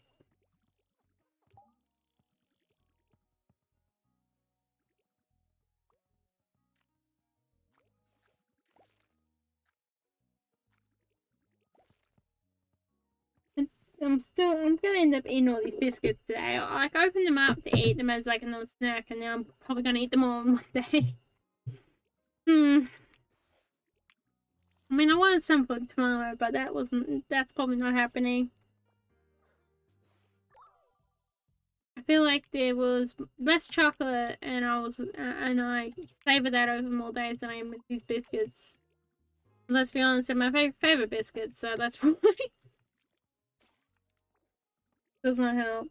I'm gonna end up eating all these biscuits today. I like opened them up to eat them as like another snack, and now I'm probably gonna eat them all in one day. I mean, I wanted some for tomorrow, but that's probably not happening. I feel like there was less chocolate, and I savor that over more days than I am with these biscuits. Let's be honest, they're my favorite biscuits, so that's why. Does not help.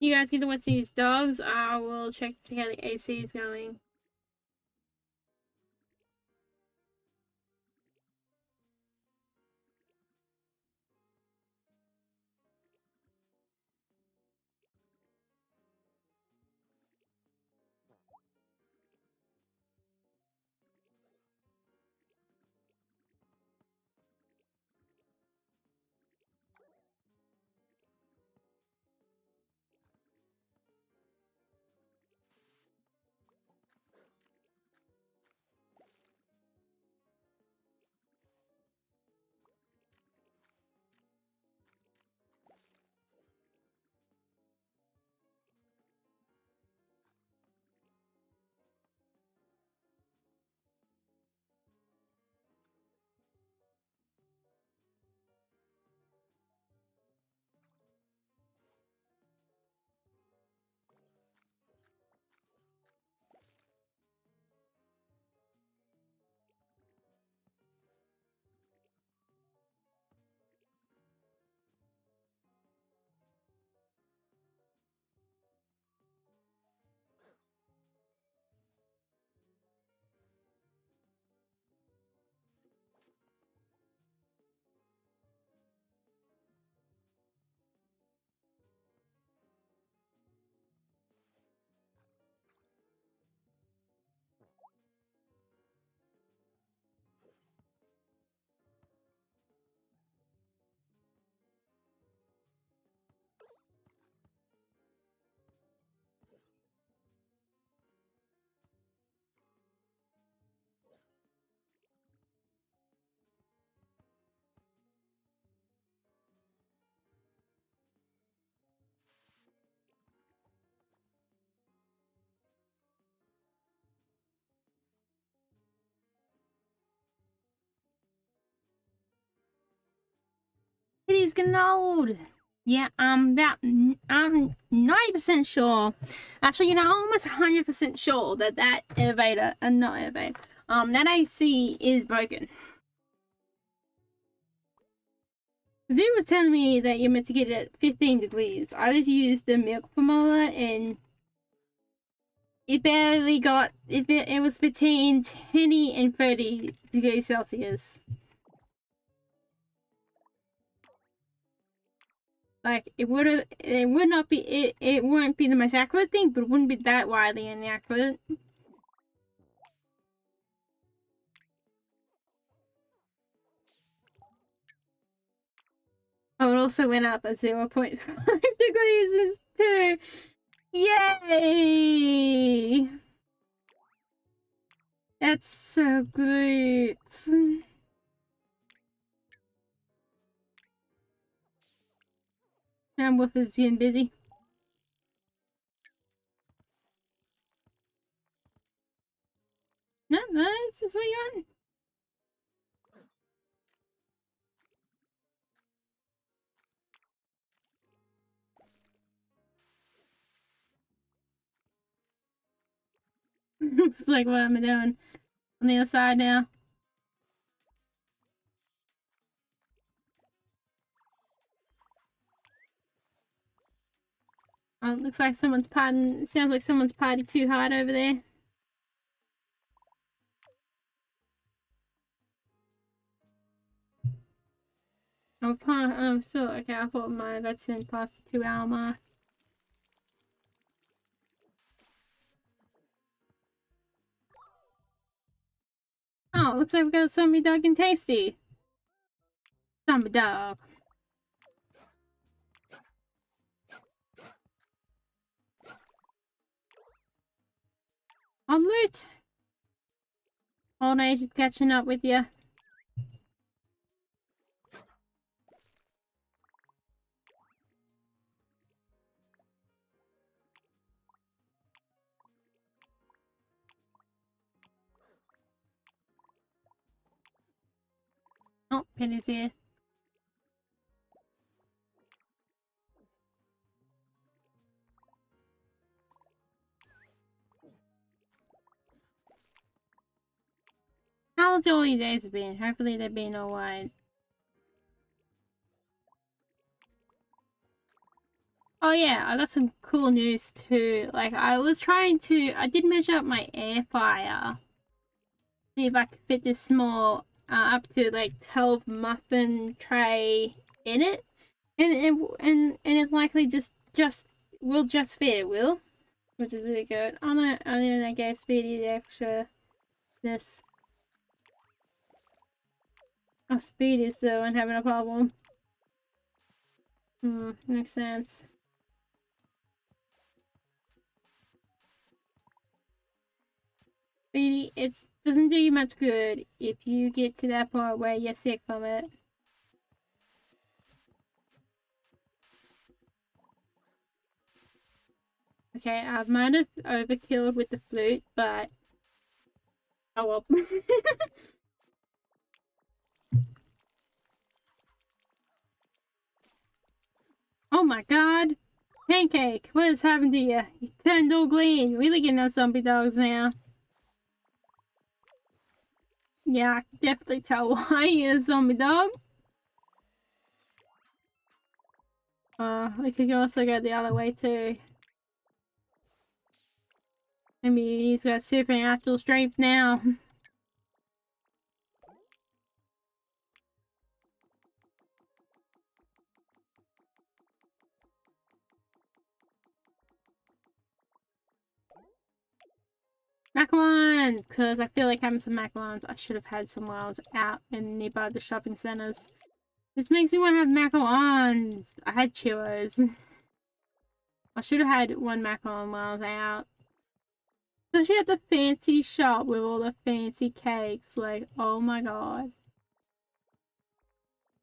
You guys get to watch these dogs. I will check to see how the AC is going. Kitty's getting old. Yeah, I'm 90% sure. Actually, I'm almost 100% sure that elevator, not elevator, that AC is broken. The dude was telling me that you're meant to get it at 15 degrees. I just used the milk thermometer, and it barely got, it was between 20 and 30 degrees Celsius. Like, it would not be, it won't be the most accurate thing, but it wouldn't be that widely inaccurate. Oh, it also went up at 0.5 degrees too. Yay! That's so great. Now Wolf is getting busy. No, this is what you want. It's like, what am I doing? On the other side now. Oh, it looks like someone's partying. It sounds like someone's partied too hard over there. Oh, so okay. I thought my vaccine passed the 2-hour mark. Oh, looks like we got a zombie dog and Tasty. Zombie dog. On loot. Old age is catching up with you. pennies here. How's all your days been? Hopefully they've been alright. Oh yeah, I got some cool news too. Like I did measure up my air fryer. See if I could fit this small up to like 12 muffin tray in it. And it's likely will just fit, which is really good. And then I gave Speedy the extra this. Oh, Speedy's the one having a problem. Makes sense. Speedy, it doesn't do you much good if you get to that part where you're sick from it. Okay, I might have overkilled with the flute, but oh well. Oh my god! Pancake, what has happened to you? You turned all green. Really getting those zombie dogs now. Yeah, I can definitely tell why you're a zombie dog. We could also go the other way too. Maybe he's got supernatural strength now. Macarons! Because I feel like having some macarons. I should have had some while I was out and nearby the shopping centres. This makes me want to have macarons. I had churros. I should have had one macaron while I was out. Especially at the fancy shop with all the fancy cakes. Like, oh my god.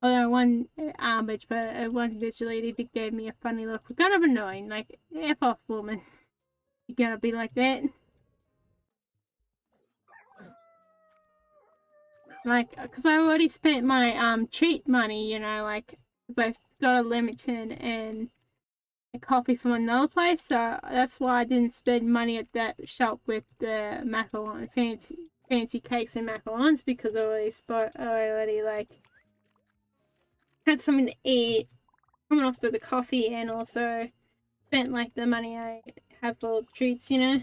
Although one bitch lady gave me a funny look. Kind of annoying. Like, F off, woman. You're gonna be like that? Like, because I already spent my cheat money, you know, like, because I got a Limited and a coffee from another place, so that's why I didn't spend money at that shop with the macaron, fancy cakes and macarons, because I already like had something to eat coming off the coffee, and also spent like the money I have for treats, you know.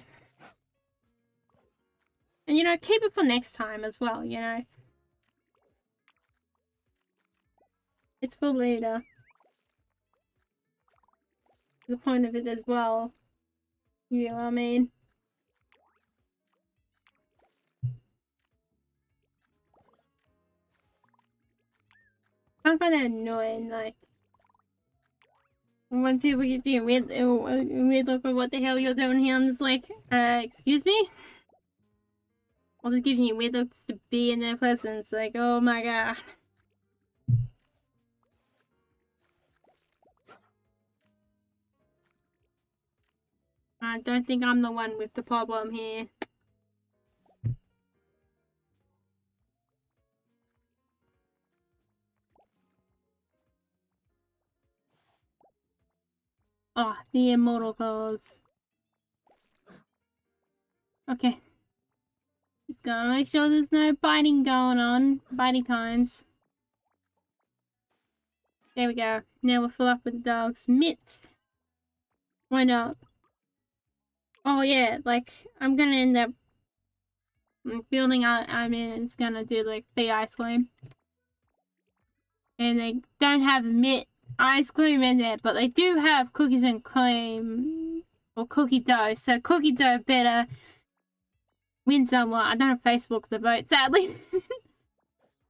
And you know, keep it for next time as well, you know. It's for later. The point of it as well. You know what I mean? I find that annoying, like when people give you a weird look of what the hell you're doing here. I'm just like, excuse me? I'll just give you weird looks to be in their presence, like, oh my god. I don't think I'm the one with the problem here. Oh, the immortal cause. Okay. Just gotta make sure there's no biting going on. Biting times. There we go. Now we're full up with the dogs. Mitts. Why not? Oh yeah, like, I'm gonna end up building out, it's gonna do like the ice cream. And they don't have mint ice cream in there, but they do have cookies and cream or cookie dough. So cookie dough better win someone. I don't have Facebook the vote, sadly.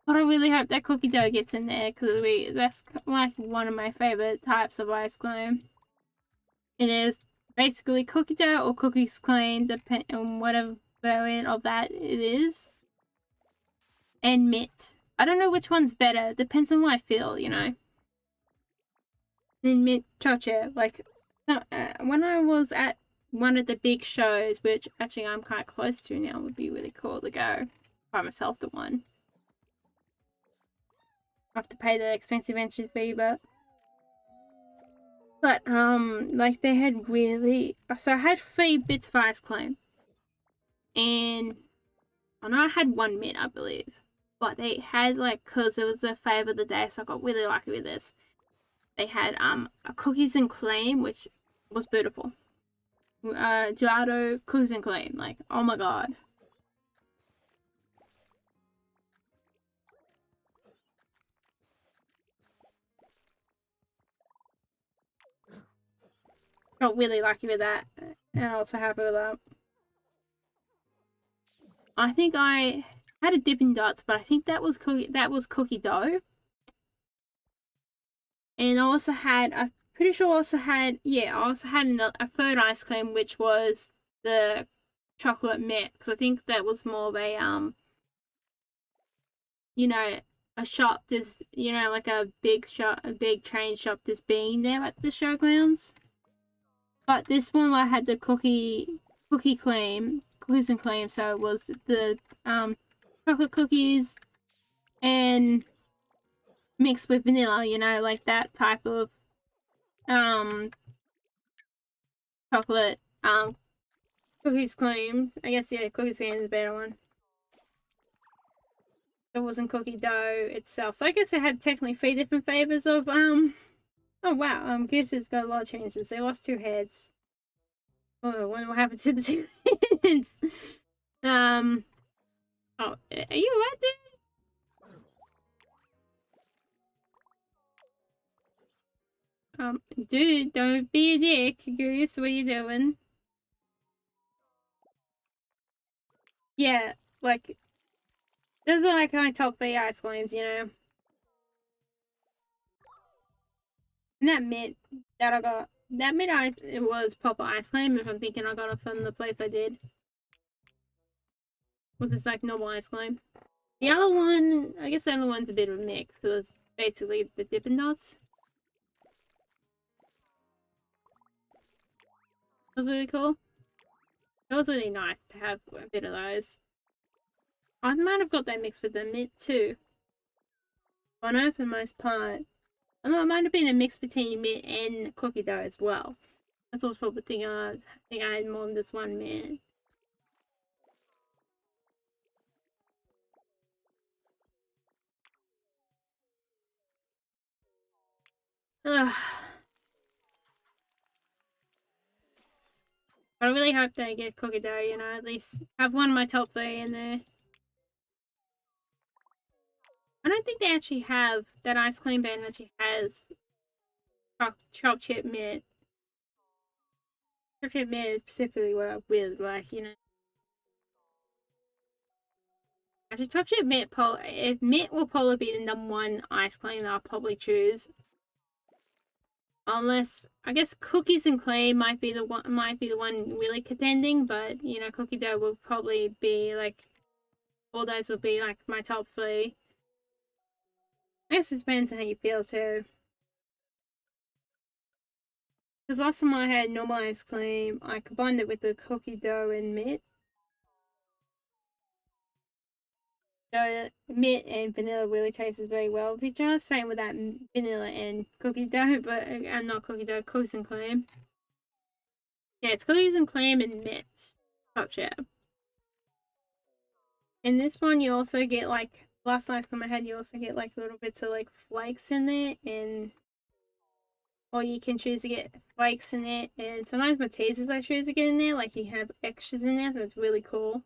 But I really hope that cookie dough gets in there, because that's like one of my favorite types of ice cream. It is basically cookie dough or cookies cream, depending on whatever variant of that it is. And mint. I don't know which one's better. Depends on what I feel, you know. Then mint chocolate. Like, when I was at one of the big shows, which actually I'm kind of close to now, would be really cool to go by myself to one. I have to pay the expensive entry fee, but like they had really, so I had 3 bits of ice cream, and I know I had 1 mint, I believe, but they had, like, because it was the favour of the day, so I got really lucky with this. They had a cookies and cream, which was beautiful. Gelato cookies and cream, like, oh my god. Got really lucky with that, and also happy with that. I think I had a Dippin' Dots, but I think that was cookie dough. And I also had, I'm pretty sure I also had, yeah, I also had a third ice cream, which was the chocolate mint, because I think that was more of a you know, a shop just, like a big shop, a big chain shop just being there at the showgrounds. But this one I had the cookies and cream, so it was the chocolate cookies and mixed with vanilla, like that type of um chocolate cookies cream. I guess, yeah, cookies cream is a better one. It wasn't cookie dough itself. So I guess it had technically 3 different flavors of oh wow, Goose's got a lot of changes. They lost 2 heads. Oh, I wonder what happened to the 2 heads. Oh, are you alright, dude? Dude, don't be a dick, Goose. What are you doing? Yeah, like, those are like my top 3 ice creams, And that mint that I got, that mint ice, it was proper ice cream. If I'm thinking I got it from the place I did, was this like normal ice cream? The other one, I guess the other one's a bit of a mix. So it's basically the Dippin' Dots. It was really cool. It was really nice to have a bit of those. I might have got that mixed with the mint too. I know for the most part. I know it might have been a mix between mint and cookie dough as well. That's also the thing. I think I had more than just 1 mint. Ugh. But I really hope they get cookie dough, at least have one of my top 3 in there. I don't think they actually have, that ice cream band actually has chopped chip mint. Chopped chip mint is specifically what I really like, Actually, chopped chip mint, if mint will probably be the #1 ice cream that I'll probably choose. Unless, I guess cookies and cream might be the one really contending, but cookie dough will probably be like, all those would be like my top 3. I guess it depends on how you feel too. Because last time I had normal ice cream, I combined it with the cookie dough and mint. So mint and vanilla really tasted very well with each other. Same with that vanilla and cookie dough, but not cookie dough, cookies and cream. Yeah, it's cookies and cream and mint. Top chip. In this one, you also get like, last ice cream I had, you also get like little bits of like flakes in there, or you can choose to get flakes in it. And sometimes Maltesers I choose to get in there, like you have extras in there, so it's really cool.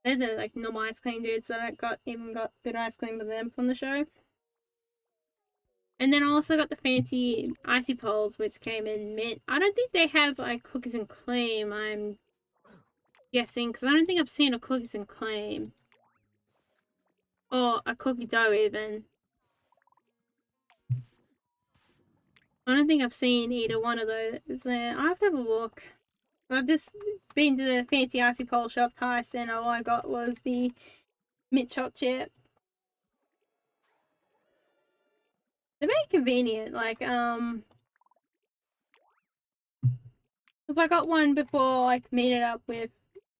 They're the like normal ice cream dudes, so I even got bitter ice cream with them from the show. And then I also got the fancy icy poles, which came in mint. I don't think they have like cookies and cream, I'm guessing, because I don't think I've seen a cookies and cream. Or a cookie dough even. I don't think I've seen either one of those. I have to have a look. I've just been to the fancy icy pole shop twice, and all I got was the mint chopped chip. They're very convenient, like, because I got one before, like, meeting up with,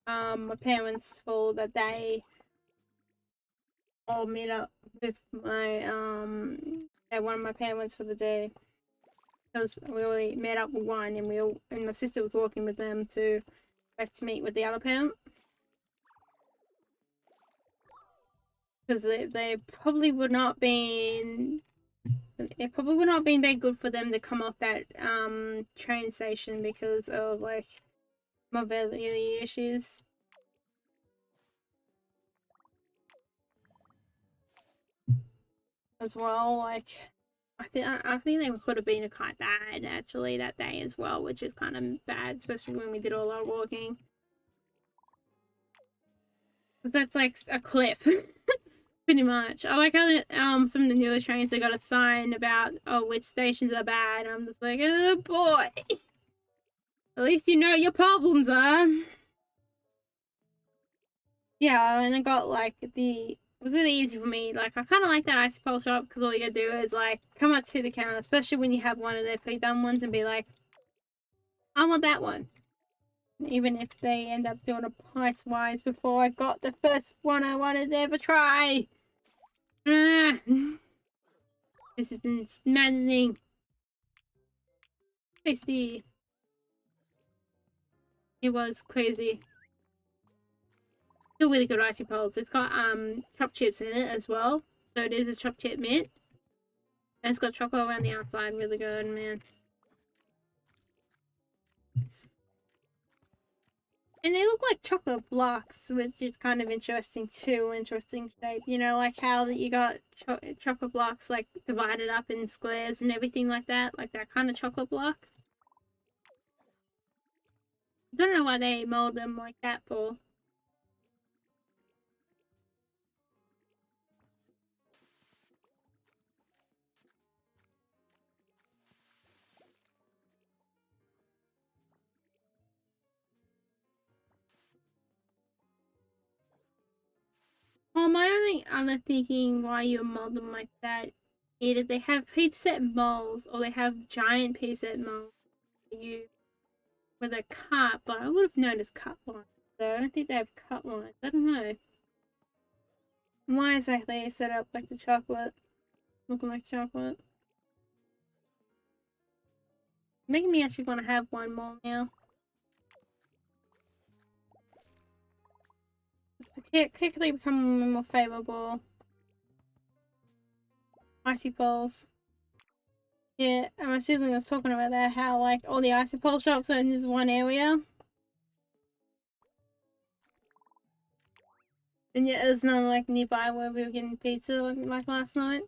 my parents for the day. all meet up with my at one of my parents for the day, because we already met up with one, and my sister was walking with them to back to meet with the other parent, because they probably would not been. It probably would not have been very good for them to come off that train station because of like mobility issues. As well, like I think they could have been quite bad actually that day as well, which is kind of bad, especially when we did all our walking. Because that's like a cliff. Pretty much. I like how some of the newer trains they got a sign about which stations are bad. And I'm just like, oh boy. At least you know your problems are. Yeah, and I got like it was really easy for me. Like I kind of like that ice pole shop because all you gotta do is like come up to the counter, especially when you have one of their pre-done ones, and be like, I want that one. Even if they end up doing a price wise before I got the first one I wanted to ever try. This is maddening. Tasty. It was crazy. Still really good icy poles. It's got chopped chips in it as well. So it is a chopped chip mint. And it's got chocolate around the outside. Really good, man. And they look like chocolate blocks, which is kind of interesting too. Interesting shape. You know, like how you got chocolate blocks like divided up in squares and everything like that. Like that kind of chocolate block. I don't know why they mold them like that for. Well, my only other thinking why you mold them like that, either they have piece set molds or they have giant piece set molds you with a cut, but I would have known as cut lines. So I don't think they have cut lines. I don't know. Why exactly they set up like the chocolate, looking like chocolate. Making me actually want to have one more now. It's quickly becoming more favourable. Icy poles. Yeah, and my sibling was talking about that, how like all the icy pole shops are in this one area. And yet there's none like nearby where we were getting pizza like last night.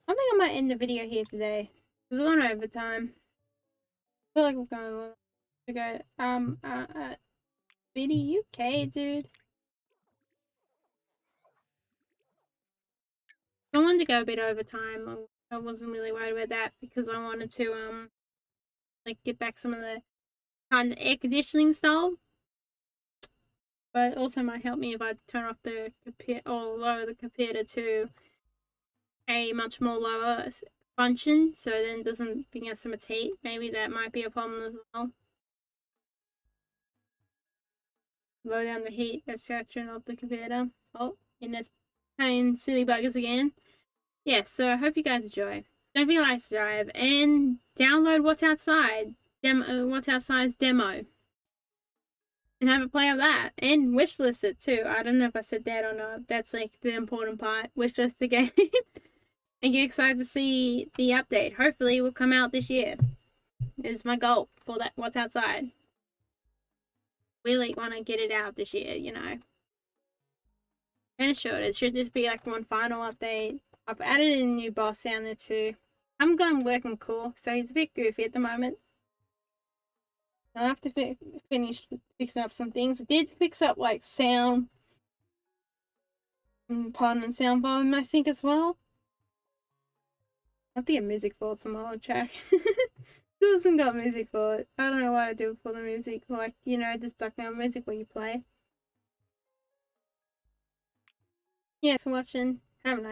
I think I might end the video here today. We're going overtime. I feel like we're going. We go. BD, you okay, dude? I wanted to go a bit overtime. I wasn't really worried about that because I wanted to like get back some of the kind of air conditioning style. But it also might help me if I turn off the computer or lower the computer to a much more lower function, so then it doesn't bring out so much heat. Maybe that might be a problem as well. Lower down the heat extraction of the computer. Oh, and there's pain silly buggers again. Yeah, so I hope you guys enjoy. Don't forget to like, subscribe, and download What's Outside. What's Outside's demo. And have a play of that. And wishlist it too. I don't know if I said that or not. That's like the important part. Wishlist the game. And get excited to see the update. Hopefully it will come out this year. Is my goal for that What's Outside. Really want to get it out this year, you know. And it should just be like one final update. I've added a new boss down there too. I'm going working cool, so he's a bit goofy at the moment. I have to finish fixing up some things. I did fix up like sound, pardon and sound volume, I think, as well. I have to get music for it from my old track. Still hasn't got music for it. I don't know what I do for the music, like, you know, just background music where you play. Yeah, thanks for watching. Have a nice